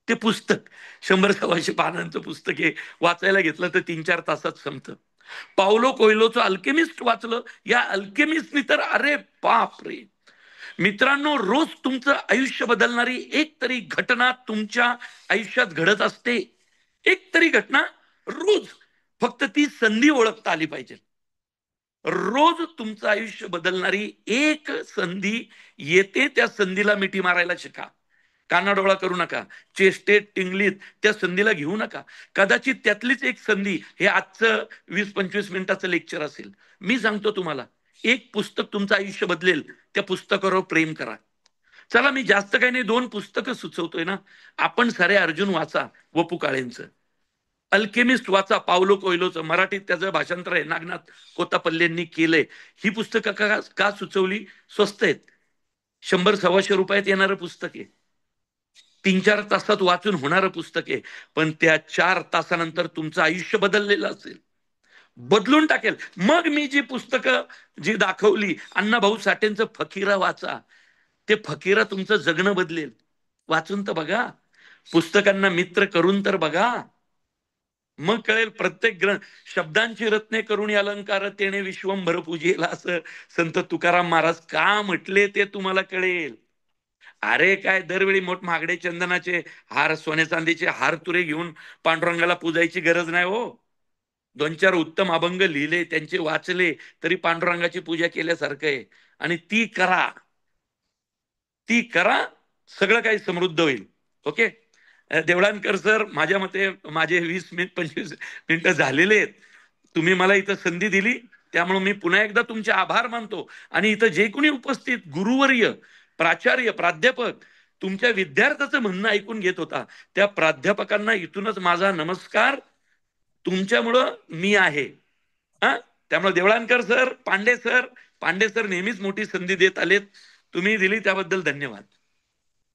ते पुस्तक 100-125 पानांचं पुस्तक आहे. वाचायला घेतलं तर 3-4 तासात संपतं. पावलो कोयलोचं अल्केमिस्ट वाचलं. या अल्केमिस्टनी तर अरे बाप रे. मित्रांनो, रोज तुमचं आयुष्य बदलणारी एक तरी घटना तुमच्या आयुष्यात घडत असते. एक तरी घटना रोज. फक्त ती संधी ओळखता आली पाहिजे. रोज तुमचं आयुष्य बदलणारी एक संधी येते, त्या संधीला मिठी मारायला शिका. कानाडोळा करू नका. चेष्टेत टिंगलीत त्या संधीला घेऊ नका. कदाचित त्यातलीच एक संधी हे आजचं 20-25 मिनिटाचं लेक्चर असेल. मी सांगतो तुम्हाला, एक पुस्तक तुमचं आयुष्य बदलेल. त्या पुस्तकावर प्रेम करा. चला, मी जास्त काही नाही, 2 पुस्तकं सुचवतोय ना. आपण सारे अर्जुन वाचा, वपू काळेंचं. अल्केमिस्ट वाचा, पावलो कोयलोचं. मराठीत त्याचं भाषांतर आहे, नागनाथ कोतापल्लेंनी केलंय. ही पुस्तकं का सुचवली? स्वस्त आहेत, 100-125 रुपयात येणारं पुस्तक आहे, 3-4 तासात वाचून होणारं पुस्तक आहे. पण त्या 4 तासानंतर तुमचं आयुष्य बदललेलं असेल, बदलून टाकेल. मग मी जी पुस्तकं जी दाखवली, अण्णाभाऊ साठेंचं फकीरा वाचा, ते फकीरा तुमचं जगणं बदलेल. वाचून तर बघा, पुस्तकांना मित्र करून तर बघा, मग कळेल. प्रत्येक शब्दांची रत्ने करुणी अलंकार तेने विश्वंभर पूजेला, असं संत तुकाराम महाराज का म्हटले ते तुम्हाला कळेल. अरे काय दरवेळी मोठ महागडे चंदनाचे हार, सोने चांदीचे हार तुरे घेऊन पांडुरंगाला पूजायची गरज नाही हो. 2-4 उत्तम अभंग लिहिले, त्यांचे वाचले तरी पांडुरंगाची पूजा केल्यासारखं आहे. आणि ती करा, ती करा, सगळं काही समृद्ध होईल. ओके. देवळानकर सर, माझ्या मते माझे 20-25 मिनिटं झालेले आहेत. तुम्ही मला इथं संधी दिली, त्यामुळे मी पुन्हा एकदा तुमचे आभार मानतो. आणि इथं जे कोणी उपस्थित गुरुवर्य, प्राचार्य, प्राध्यापक तुमच्या विद्यार्थ्याचं म्हणणं ऐकून घेत होता, त्या प्राध्यापकांना इथूनच माझा नमस्कार. तुमच्यामुळं मी आहे. हा, त्यामुळे देवळानकर सर, पांडे सर नेहमीच मोठी संधी देत आलेत. तुम्ही दिली त्याबद्दल धन्यवाद.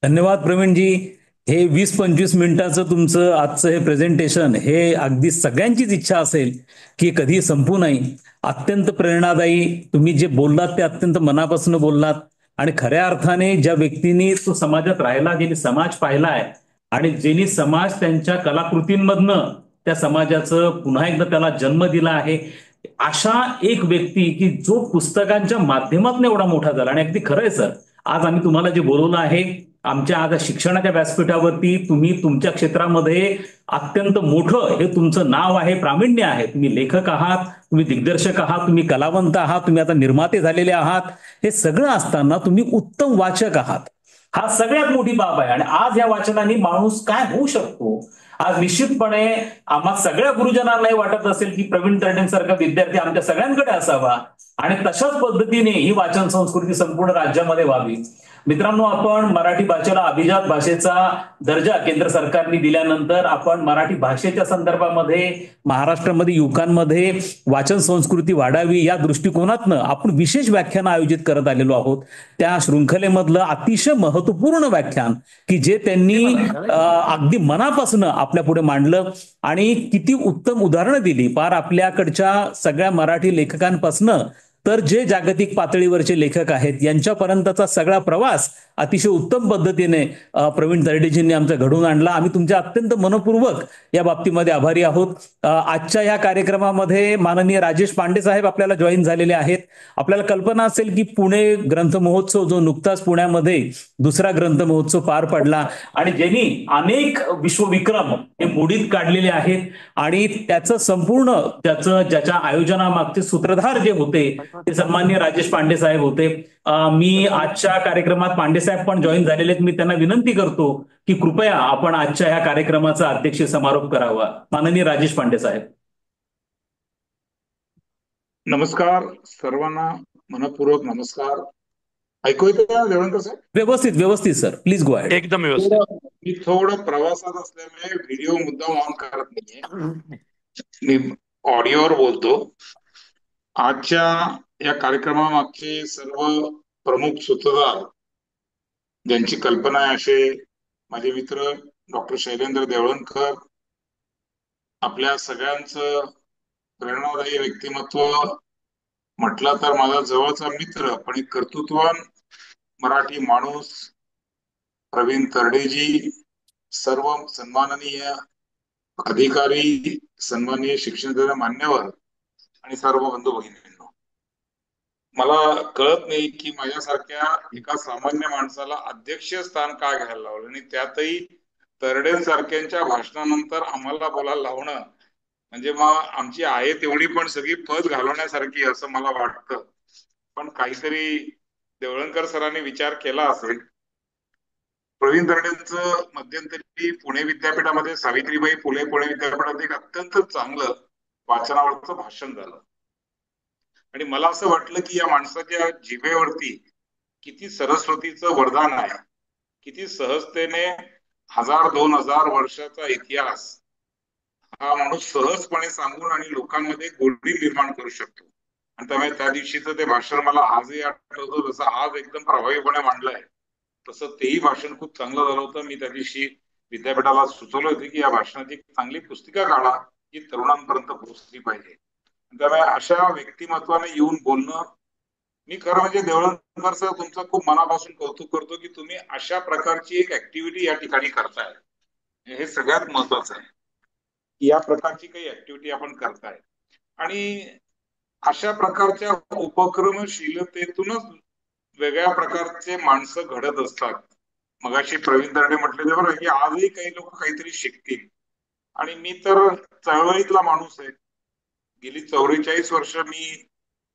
धन्यवाद प्रवीणजी. हे 20-25 मिनिटाचं तुमचं आजचं हे प्रेझेंटेशन, हे अगदी सगळ्यांचीच इच्छा असेल की कधी संपू नये. अत्यंत प्रेरणादायी तुम्ही जे बोललात ते अत्यंत मनापासून बोललात. आणि खऱ्या अर्थाने ज्या व्यक्तींनी तो समाजात राहिला, ज्यांनी समाज पाहिलाय आणि ज्यांनी समाज त्यांच्या कलाकृतींमधनं त्या समाजाचं पुन्हा एकदा त्याला जन्म दिला आहे, अशा एक व्यक्ती की जो पुस्तकांच्या माध्यमातून एवढा मोठा झाला. आणि अगदी खरं आहे सर, आज आम्ही तुम्हाला जे बोलवलं आहे, आमच्या आज शिक्षणाच्या व्यासपीठावरती तुम्ही तुमच्या क्षेत्रामध्ये अत्यंत मोठं हे तुमचं नाव आहे, प्रावीण्य आहे. तुम्ही लेखक आहात, तुम्ही दिग्दर्शक आहात, तुम्ही कलावंत आहात, तुम्ही आता निर्माते झालेले आहात. हे सगळं असताना तुम्ही उत्तम वाचक आहात. हा सगळ्यात मोठी बाब आहे. आणि आज या वाचनाने माणूस काय होऊ शकतो, आज निश्चितपणे आम्हा सगळ्या गुरुजनांनाही वाटत असेल की प्रवीण तरडेंसारखा विद्यार्थी आमच्या सगळ्यांकडे असावा आणि तशाच पद्धतीने ही वाचन संस्कृती संपूर्ण राज्यामध्ये व्हावी. मित्रांनो, आपण मराठी भाषेला अभिजात भाषेचा दर्जा केंद्र सरकारने दिल्यानंतर आपण मराठी भाषेच्या संदर्भामध्ये महाराष्ट्रामध्ये युवकांमध्ये वाचन संस्कृती वाढावी या दृष्टिकोनातनं आपण विशेष व्याख्यान आयोजित करत आलेलो आहोत. त्या शृंखलेमधलं अतिशय महत्वपूर्ण व्याख्यान की जे त्यांनी अगदी मनापासून आपल्या पुढे मांडलं आणि किती उत्तम उदाहरणं दिली. पार आपल्याकडच्या सगळ्या मराठी लेखकांपासनं तर जे जागतिक पातळीवरचे लेखक आहेत यांच्यापर्यंतचा सगळा प्रवास अतिशय उत्तम पद्धतीने प्रवीण तरडेजींनी आमचा घडवून आणला. आम्ही तुमच्या अत्यंत मनपूर्वक या बाबतीमध्ये आभारी आहोत. आजच्या या कार्यक्रमामध्ये माननीय राजेश पांडे साहेब आपल्याला जॉईन झालेले आहेत. आपल्याला कल्पना असेल की पुणे ग्रंथ महोत्सव जो नुकताच पुण्यामध्ये दुसरा ग्रंथ महोत्सव पार पडला आणि ज्यांनी अनेक विश्वविक्रम हे मोडीत काढलेले आहेत आणि त्याचं संपूर्ण ज्याच्या आयोजनामागचे सूत्रधार जे होते ते सन्माननीय राजेश पांडे साहेब होते. मी आजच्या कार्यक्रमात पांडे साहेब पण जॉईन झालेले आहेत. मी त्यांना विनंती करतो की कृपया आपण आजच्या ह्या कार्यक्रमाचा अध्यक्ष समारोप करावा. माननीय राजेश पांडे साहेब. नमस्कार सर्वांना, मनपूर्वक नमस्कार. ऐकू येतं का देवळकर साहेब? व्यवस्थित व्यवस्थित सर, प्लीज गो अहेड. एकदम व्यवस्थित. मी थोडं प्रवासात असल्यामुळे व्हिडिओ मुद्दाम ऑन करत नाहीये, मी ऑडिओवर बोलतो. आजच्या या कार्यक्रमामागचे सर्व प्रमुख सूत्रधार ज्यांची कल्पना आहे असे माझे मित्र डॉक्टर शैलेंद्र देवळणकर, आपल्या सगळ्यांचं प्रेरणादायी व्यक्तिमत्व म्हटलं तर माझा जवळचा मित्र पण एक कर्तृत्ववान मराठी माणूस प्रवीण तरडेजी, सर्व सन्माननीय अधिकारी, सन्माननीय शिक्षण मान्यवर आणि सर्व बंधू भगिनींनो, मला कळत नाही की माझ्यासारख्या एका सामान्य माणसाला अध्यक्ष स्थान का घ्यायला लावलं आणि त्यातही तरडेंसारख्यांच्या भाषणानंतर आम्हाला बोलायला लावणं म्हणजे मग आमची आहे तेवढी पण सगळी पद घालवण्यासारखी असं मला वाटतं. पण काहीतरी देवळणकर सरांनी विचार केला असेल. प्रवीण तरडेंचं मध्यंतरी पुणे विद्यापीठामध्ये सावित्रीबाई फुले पुणे विद्यापीठात एक अत्यंत चांगलं वाचनावरचं भाषण झालं आणि मला असं वाटलं की या माणसाच्या जिभेवरती किती सरस्वतीचं वरदान आहे, किती सहजतेने 1000-2000 वर्षाचा इतिहास हा माणूस सहजपणे सांगून आणि लोकांमध्ये गोडी निर्माण करू शकतो. आणि त्यामुळे त्या दिवशीचं ते भाषण मला आजही आठवतं, जसं आज एकदम प्रभावीपणे मांडलंय तसं तेही भाषण खूप चांगलं झालं होतं. मी त्या दिवशी विद्यापीठाला सुचवलं होतं की या भाषणाची एक चांगली पुस्तिका काढा जी तरुणांपर्यंत पोहोचली पाहिजे. त्यामुळे अशा व्यक्तिमत्वाने येऊन बोलणं, मी खरं म्हणजे देवळणकर सर तुमचं खूप मनापासून कौतुक करतो की तुम्ही अशा प्रकारची एक ऍक्टिव्हिटी या ठिकाणी करताय. हे सगळ्यात महत्वाचं आहे की या प्रकारची काही ऍक्टिव्हिटी आपण करताय. आणि अशा प्रकारच्या उपक्रमशीलतेतूनच वेगळ्या प्रकारचे माणसं घडत असतात. मगाशी प्रवीण दर्डे म्हटले ते बरं की आजही काही लोक काहीतरी शिकतील. आणि मी तर चळवळीतला माणूस आहे. गेली 44 वर्ष मी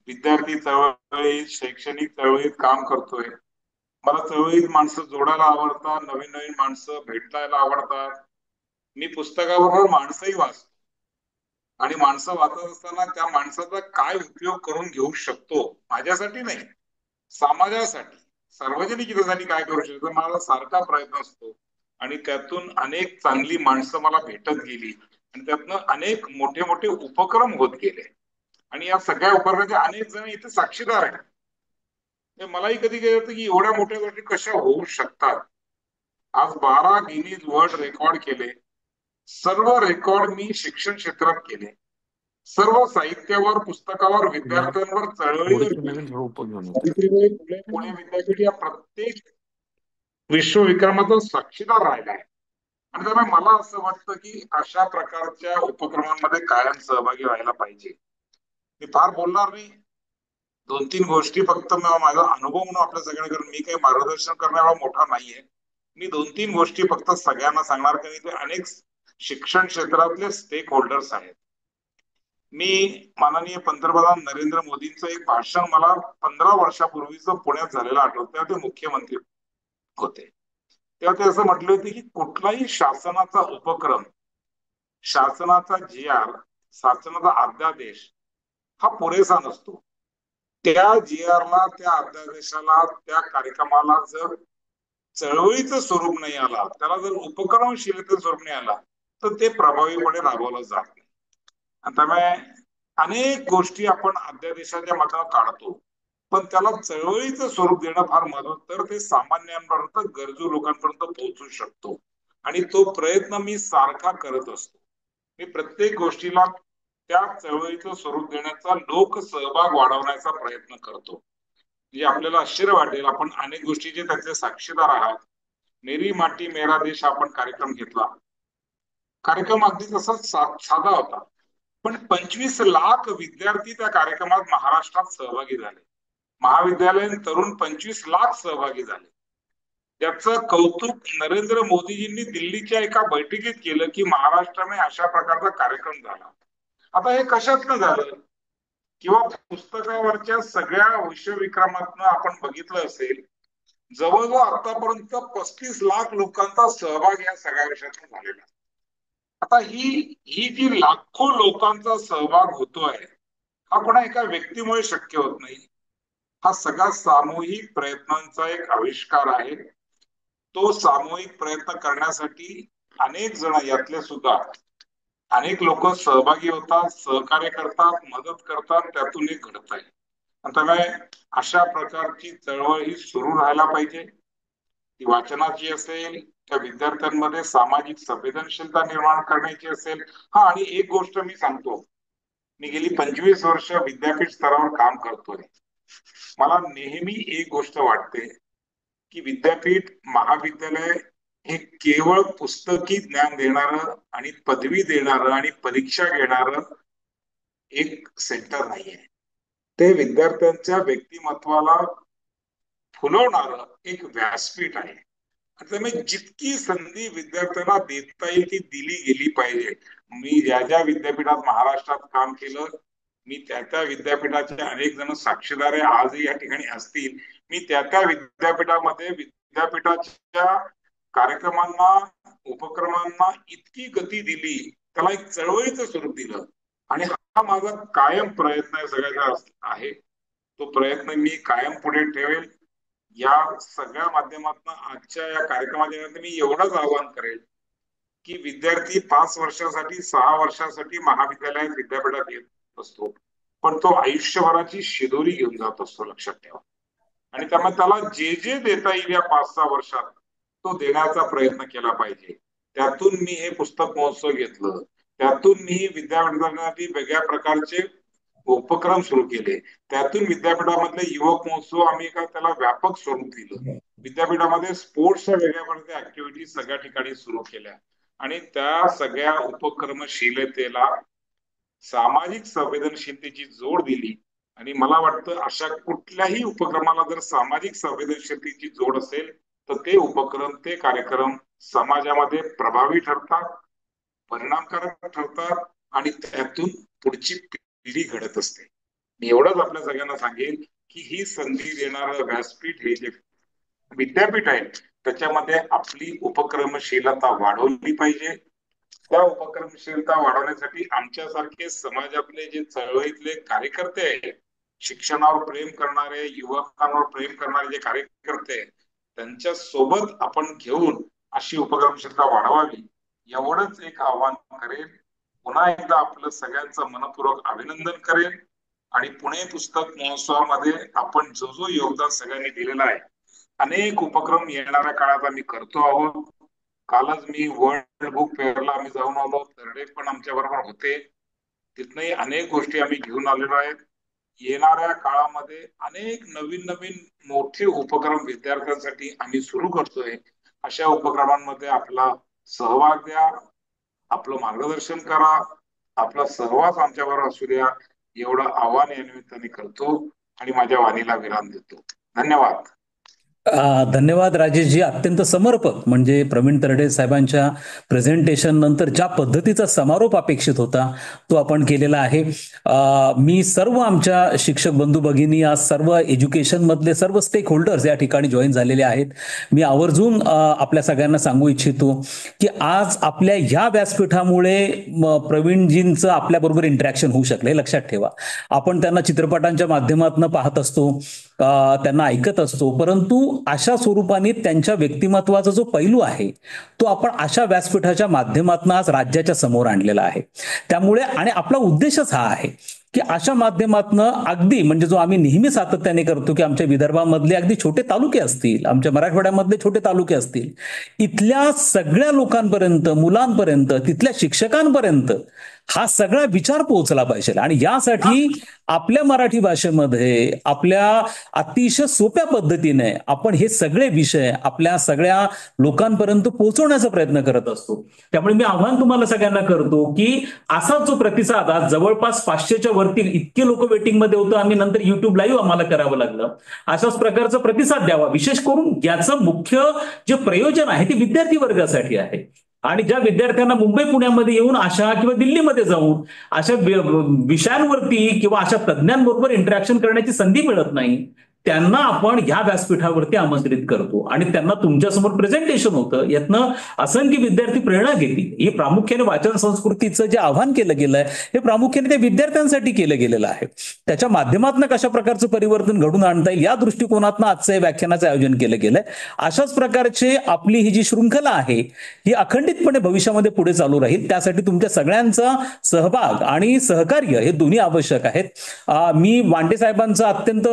विद्यार्थी चळवळीत, शैक्षणिक चळवळीत काम करतोय. मला चळवळीत माणसं जोडायला आवडतात, नवीन नवीन माणसं भेटायला आवडतात. मी पुस्तकाबरोबर माणसंही वाचतो. आणि माणसं वाचत असताना त्या माणसाचा काय उपयोग करून घेऊ शकतो, माझ्यासाठी नाही, समाजासाठी, सार्वजनिक हितासाठी काय करू शकतो, माझा सारखा प्रयत्न असतो. आणि त्यातून अनेक चांगली माणसं मला भेटत गेली आणि त्यातनं अनेक मोठे मोठे उपक्रम होत गेले. आणि या सगळ्या उपक्रमाचे अनेक जण इथे साक्षीदार आहेत. मलाही कधी गेलं होतं की एवढ्या मोठ्या गोष्टी कशा होऊ शकतात. आज 12 गिनीज वर्ल्ड रेकॉर्ड केले. सर्व रेकॉर्ड मी शिक्षण क्षेत्रात केले. सर्व साहित्यावर, पुस्तकावर, विद्यार्थ्यांवर, चळवळीवर केले. सावित्रीबाई फुले पुणे विद्यापीठ या प्रत्येक विश्वविक्रमाचा साक्षीदार राहिला आहे. आणि त्यामुळे मला असं वाटतं की अशा प्रकारच्या उपक्रमांमध्ये कायम सहभागी व्हायला पाहिजे. मी फार बोलणार नाही, 2-3 गोष्टी फक्त माझा अनुभव म्हणून आपल्या सगळ्यांकडे, मी काही मार्गदर्शन करणारा मोठा नाहीये. मी 2-3 गोष्टी फक्त सगळ्यांना सांगणार कारण ते अनेक शिक्षण क्षेत्रातले स्टेक होल्डर्स आहेत. मी माननीय पंतप्रधान नरेंद्र मोदींचं एक भाषण मला 15 वर्षापूर्वीच पुण्यात झालेलं आठवतं. तेव्हा ते मुख्यमंत्री होते. तेव्हा ते असं म्हटले होते की कुठलाही शासनाचा उपक्रम, शासनाचा जी आर, शासनाचा अध्यादेश हा पुरेसा नसतो. त्या जी आरला, त्या अध्यादेशाला, त्या कार्यक्रमाला जर चळवळीचं स्वरूप नाही आला, त्याला जर उपक्रमशीलतेचं स्वरूप नाही आला, तर ते प्रभावीपणे राबवलं जात नाही. आणि त्यामुळे अनेक गोष्टी आपण अध्यादेशाच्या माध्यमातून काढतो, पण त्याला चळवळीचं स्वरूप देणं फार महत्वाचं, तर ते सामान्यांपर्यंत, गरजू लोकांपर्यंत पोहोचू शकतो. आणि तो प्रयत्न मी सारखा करत असतो. मी प्रत्येक गोष्टीला त्या चळवळीचं स्वरूप देण्याचा, लोक सहभाग वाढवण्याचा प्रयत्न करतो. म्हणजे आपल्याला आश्चर्य वाटेल, आपण अनेक गोष्टीचे त्याचे साक्षीदार आहात. मेरी माटी मेरा देश आपण कार्यक्रम घेतला. कार्यक्रम अगदी तसाच साधा होता, पण 25 लाख विद्यार्थी त्या कार्यक्रमात महाराष्ट्रात सहभागी झाले. महाविद्यालयीन तरुण 25 लाख सहभागी झाले. त्याचं कौतुक नरेंद्र मोदीजींनी दिल्लीच्या एका बैठकीत केलं की महाराष्ट्रामध्ये अशा प्रकारचा कार्यक्रम झाला. आता हे कशातनं झालं, किंवा पुस्तकावरच्या सगळ्या विश्वविक्रमातनं आपण बघितलं असेल, जवळजवळ आतापर्यंत 35 लाख लोकांचा सहभाग या सगळ्या विषयातून झालेला. आता ही ही जी लाखो लोकांचा सहभाग होतोय, हा कोणा एका व्यक्तीमुळे शक्य होत नाही. हा सगळा सामूहिक प्रयत्नांचा एक आविष्कार आहे. तो सामूहिक प्रयत्न करण्यासाठी अनेक जण, यातले सुद्धा अनेक लोक सहभागी होतात, सहकार्य करतात, मदत करतात, त्यातून एक घडत आहे. त्यामुळे अशा प्रकारची चळवळ ही सुरू राहायला पाहिजे. ती वाचनाची असेल, त्या विद्यार्थ्यांमध्ये सामाजिक संवेदनशीलता निर्माण करण्याची असेल. हा, आणि एक गोष्ट मी सांगतो, मी गेली 25 वर्ष विद्यापीठ स्तरावर काम करतोय. मला नेहमी एक गोष्ट वाटते की विद्यापीठ, महाविद्यालय हे केवळ पुस्तकी ज्ञान देणारं आणि पदवी देणारं आणि परीक्षा घेणारं एक सेंटर नाहीये. ते विद्यार्थ्यांच्या व्यक्तिमत्वाला फुलवणारं एक व्यासपीठ आहे. त्यामुळे जितकी संधी विद्यार्थ्यांना देता येईल ती दिली गेली पाहिजे. मी ज्या ज्या विद्यापीठात महाराष्ट्रात काम केलं, मी त्या त्या विद्यापीठाचे अनेक जण साक्षीदार आहे, आजही या ठिकाणी असतील. मी त्या त्या विद्यापीठामध्ये विद्यापीठाच्या कार्यक्रमांना, उपक्रमांना इतकी गती दिली, त्याला एक चळवळीचं स्वरूप दिलं. आणि हा माझा कायम प्रयत्न आहे, सगळ्याचा आहे. तो प्रयत्न मी कायम पुढे ठेवेल. या सगळ्या माध्यमातून आजच्या या कार्यक्रमाच्या मी एवढंच आवाहन करेल की विद्यार्थी 5 वर्षासाठी 6 वर्षासाठी महाविद्यालयात विद्यापीठात येत असतो, पण तो आयुष्यभराची शिदोरी घेऊन जात असतो, लक्षात ठेवा. आणि त्यामुळे त्याला जे जे देता येईल या 5-6 वर्षात तो देण्याचा प्रयत्न केला पाहिजे. त्यातून मी हे पुस्तक महोत्सव घेतलं, त्यातून मी विद्यापीठासाठी वेगळ्या प्रकारचे उपक्रम सुरू केले, त्यातून विद्यापीठामधले युवक महोत्सव आम्ही त्याला व्यापक स्वरूप दिलं. विद्यापीठामध्ये स्पोर्ट्सच्या वेगळ्या प्रकारच्या ऍक्टिव्हिटी सगळ्या ठिकाणी सुरू केल्या आणि त्या सगळ्या उपक्रमशीलतेला सामाजिक संवेदनशीलतेची जोड दिली. आणि मला वाटतं अशा कुठल्याही उपक्रमाला जर सामाजिक संवेदनशीलतेची जोड असेल तर ते उपक्रम, ते कार्यक्रम समाजामध्ये प्रभावी ठरतात, परिणामकारक ठरतात आणि त्यातून पुढची पिढी घडत असते. मी एवढंच आपल्या सगळ्यांना सांगेन की ही संधी देणारं व्यासपीठ हे जे विद्यापीठ आहे त्याच्यामध्ये आपली उपक्रमशीलता वाढवली पाहिजे. त्या उपक्रमशीलता वाढवण्यासाठी आमच्यासारखे समाजातले जे चळवळीतले कार्यकर्ते आहेत, शिक्षणावर प्रेम करणारे, युवकांवर प्रेम करणारे जे कार्यकर्ते आहेत, त्यांच्या सोबत आपण घेऊन अशी उपक्रमशीलता वाढवावी एवढंच एक आव्हान करेल. पुन्हा एकदा आपलं सगळ्यांचं मनपूर्वक अभिनंदन करेल आणि पुणे पुस्तक महोत्सवामध्ये आपण जो जो योगदान सगळ्यांनी दिलेलं आहे, अनेक उपक्रम येणाऱ्या काळात आम्ही करतो आहोत. कालच मी वर्ल्ड बुक फेअरला आम्ही जाऊन आलो, तरडे पण आमच्या बरोबर होते, तिथनही अनेक गोष्टी आम्ही घेऊन आलेलो आहेत. येणाऱ्या काळामध्ये अनेक नवीन नवीन मोठे उपक्रम विद्यार्थ्यांसाठी आम्ही सुरू करतोय. अशा उपक्रमांमध्ये आपला सहभाग द्या, आपलं मार्गदर्शन करा, आपला सहवास आमच्याबरोबर असू द्या, एवढं आव्हान या निमित्ताने करतो आणि माझ्या वाणीला विराम देतो. धन्यवाद. धन्यवाद राजेशजी. अत्यंत समर्पक, म्हणजे प्रवीण तरडे साहेबांच्या प्रेझेंटेशन नंतर ज्या पद्धतीचा समारोप अपेक्षित होता तो आपण केलेला आहे. मी सर्व आमच्या शिक्षक बंधू भगिनी, आज सर्व एज्युकेशन मधले सर्व स्टेक होल्डर्स या ठिकाणी जॉईन झालेले आहेत. मी आवर्जून आपल्या सगळ्यांना सांगू इच्छितो की आज आपल्या ह्या व्यासपीठामुळे प्रवीणजींचं आपल्याबरोबर इंटरॅक्शन होऊ शकलं, हे लक्षात ठेवा. आपण त्यांना चित्रपटांच्या माध्यमातून पाहत असतो, त्यांना ऐकत असतो, परंतु अशा स्वरूपाने त्यांच्या व्यक्तिमत्वाचा जो पैलू आहे तो आपण अशा व्यासपीठाच्या माध्यमातून आज राज्याच्या समोर आणलेला आहे. त्यामुळे आणि आपला उद्देशच हा आहे की अशा माध्यमातून अगदी, म्हणजे जो आम्ही नेहमी सातत्याने करतो की आमच्या विदर्भामधले अगदी छोटे तालुके असतील, आमच्या मराठवाड्यामधले छोटे तालुके असतील, इथल्या सगळ्या लोकांपर्यंत, मुलांपर्यंत, तिथल्या शिक्षकांपर्यंत हा सगळा विचार पोहोचला पाहिजे. आणि यासाठी आपल्या मराठी भाषेमध्ये आपल्या अतिशय सोप्या पद्धतीने आपण हे सगळे विषय आपल्या सगळ्या लोकांपर्यंत पोहोचवण्याचा प्रयत्न करत असतो. त्यामुळे मी आव्हान तुम्हाला सगळ्यांना करतो की असा जो प्रतिसाद, आज जवळपास 500च्या वरती इतके लोक वेटिंग मध्ये होतं, आम्ही नंतर युट्यूब लाईव्ह आम्हाला करावं लागलं, अशाच प्रकारचा प्रतिसाद द्यावा. विशेष करून याचं मुख्य जे प्रयोजन आहे ते विद्यार्थी वर्गासाठी आहे. आणि ज्या विद्यार्थ्यांना मुंबई पुण्यामध्ये येऊन अशा किंवा दिल्लीमध्ये जाऊन अशा विषयांवरती किंवा अशा तज्ज्ञांबरोबर इंटरॅक्शन करण्याची संधी मिळत नाही, त्यांना आपण ह्या व्यासपीठावरती आमंत्रित करतो आणि त्यांना तुमच्यासमोर प्रेझेंटेशन होतं, यातनं असंख्य विद्यार्थी प्रेरणा घेतील. हे प्रामुख्याने वाचन संस्कृतीचं जे आव्हान केलं गेलंय हे प्रामुख्याने त्या विद्यार्थ्यांसाठी केलं गेलेलं आहे. त्याच्या माध्यमातून कशा प्रकारचं परिवर्तन घडून आणता येईल या दृष्टिकोनातून आजचं हे व्याख्यानाचं आयोजन केलं गेलंय. अशाच प्रकारचे आपली ही जी शृंखला आहे ही अखंडितपणे भविष्यामध्ये पुढे चालू राहील. त्यासाठी तुमच्या सगळ्यांचा सहभाग आणि सहकार्य हे दोन्ही आवश्यक आहेत. मी वांटे साहेबांचा अत्यंत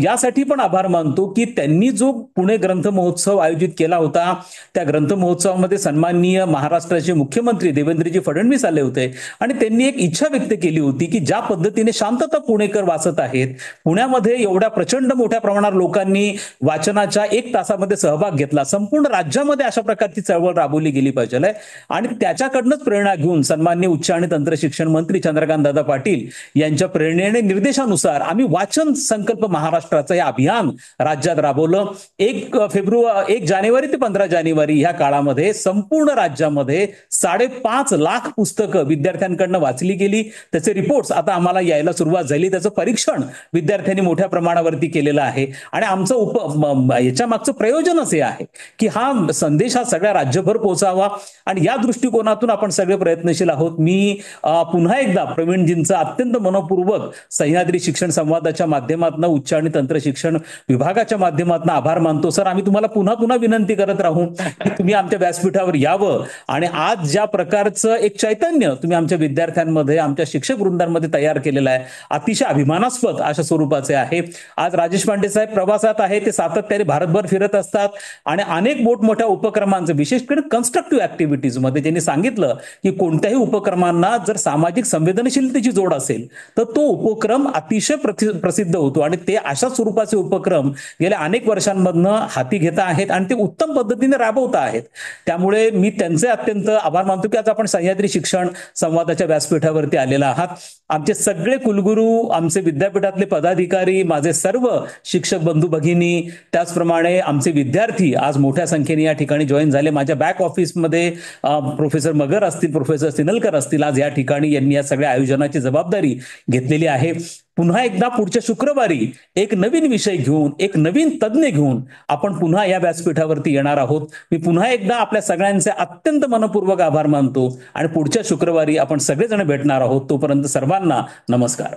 यासाठी पण आभार मानतो की त्यांनी जो पुणे ग्रंथ महोत्सव आयोजित केला होता, त्या ग्रंथ महोत्सवामध्ये सन्माननीय महाराष्ट्राचे मुख्यमंत्री देवेंद्रजी फडणवीस आले होते आणि त्यांनी एक इच्छा व्यक्त केली होती की ज्या पद्धतीने शांतता पुणेकर वाचत आहेत, पुण्यामध्ये एवढ्या प्रचंड मोठ्या प्रमाणात लोकांनी वाचनाच्या 1 तासामध्ये सहभाग घेतला, संपूर्ण राज्यामध्ये अशा प्रकारची चळवळ राबवली गेली पाहिजे. आणि त्याच्याकडनंच प्रेरणा घेऊन सन्माननीय उच्च आणि तंत्र शिक्षण मंत्री चंद्रकांत दादा पाटील यांच्या प्रेरणेने, निर्देशानुसार आम्ही वाचन संकल्प महाराष्ट्राचं हे अभियान राज्यात राबवलं. 1 जानेवारी ते 15 जानेवारी या काळामध्ये संपूर्ण राज्यामध्ये 5.5 लाख पुस्तकं विद्यार्थ्यांकडनं वाचली गेली. त्याचे रिपोर्ट्स आता आम्हाला यायला सुरुवात झाली. त्याचं परीक्षण विद्यार्थ्यांनी मोठ्या प्रमाणावरती केलेलं आहे आणि आमचं याच्या मागचं प्रयोजन असे आहे की हा संदेश हा सगळ्या राज्यभर पोहोचावा आणि या दृष्टिकोनातून आपण सगळे प्रयत्नशील आहोत. मी पुन्हा एकदा प्रवीणजींचं अत्यंत मनपूर्वक सह्याद्री शिक्षण संवादाच्या माध्यमातून उच्च आणि तंत्र शिक्षण विभागाच्या माध्यमातून आभार मानतो. सर, आम्ही तुम्हाला पुन्हा पुन्हा विनंती करत राहू की तुम्ही आमच्या व्यासपीठावर यावं आणि आज ज्या प्रकारचं एक चैतन्य तुम्ही आमच्या विद्यार्थ्यांमध्ये, आमच्या शिक्षक वृंदांमध्ये तयार केलेलं आहे, अतिशय अभिमानास्पद अशा स्वरूपाचे आहे. आज राजेश पांडे साहेब प्रवासात आहे, ते सातत्याने भारतभर फिरत असतात आणि अनेक मोठमोठ्या उपक्रमांचं, विशेष करून कन्स्ट्रक्टिव्ह ऍक्टिव्हिटीजमध्ये त्यांनी सांगितलं की कोणत्याही उपक्रमांना जर सामाजिक संवेदनशीलतेची जोड असेल तर तो उपक्रम अतिशय प्रसिद्ध होतो आणि ते अशा स्वरूपाचे उपक्रम गेल्या अनेक वर्षांमधनं हाती घेता आहेत आणि ते उत्तम पद्धतीने राबवता आहेत. त्यामुळे मी त्यांचे अत्यंत आभार मानतो की आज आपण सह्याद्री शिक्षण संवादाच्या व्यासपीठावरती आलेला आहात. आमचे सगळे कुलगुरू, आमचे विद्यापीठातले पदाधिकारी, माझे सर्व शिक्षक बंधू भगिनी, त्याचप्रमाणे आमचे विद्यार्थी आज मोठ्या संख्येने या ठिकाणी जॉईन झाले. माझ्या बॅक ऑफिसमध्ये प्रोफेसर मगर असतील, प्रोफेसर सिनलकर असतील, आज या ठिकाणी यांनी या सगळ्या आयोजनाची जबाबदारी घेतलेली आहे. पुन्हा एकदा पुढच्या शुक्रवारी एक नवीन विषय घेऊन, एक नवीन तज्ज्ञ घेऊन आपण पुन्हा या व्यासपीठावरती येणार आहोत. मी पुन्हा एकदा आपल्या सगळ्यांचे अत्यंत मनपूर्वक आभार मानतो आणि पुढच्या शुक्रवारी आपण सगळेजण भेटणार आहोत. तोपर्यंत सर्वांना नमस्कार.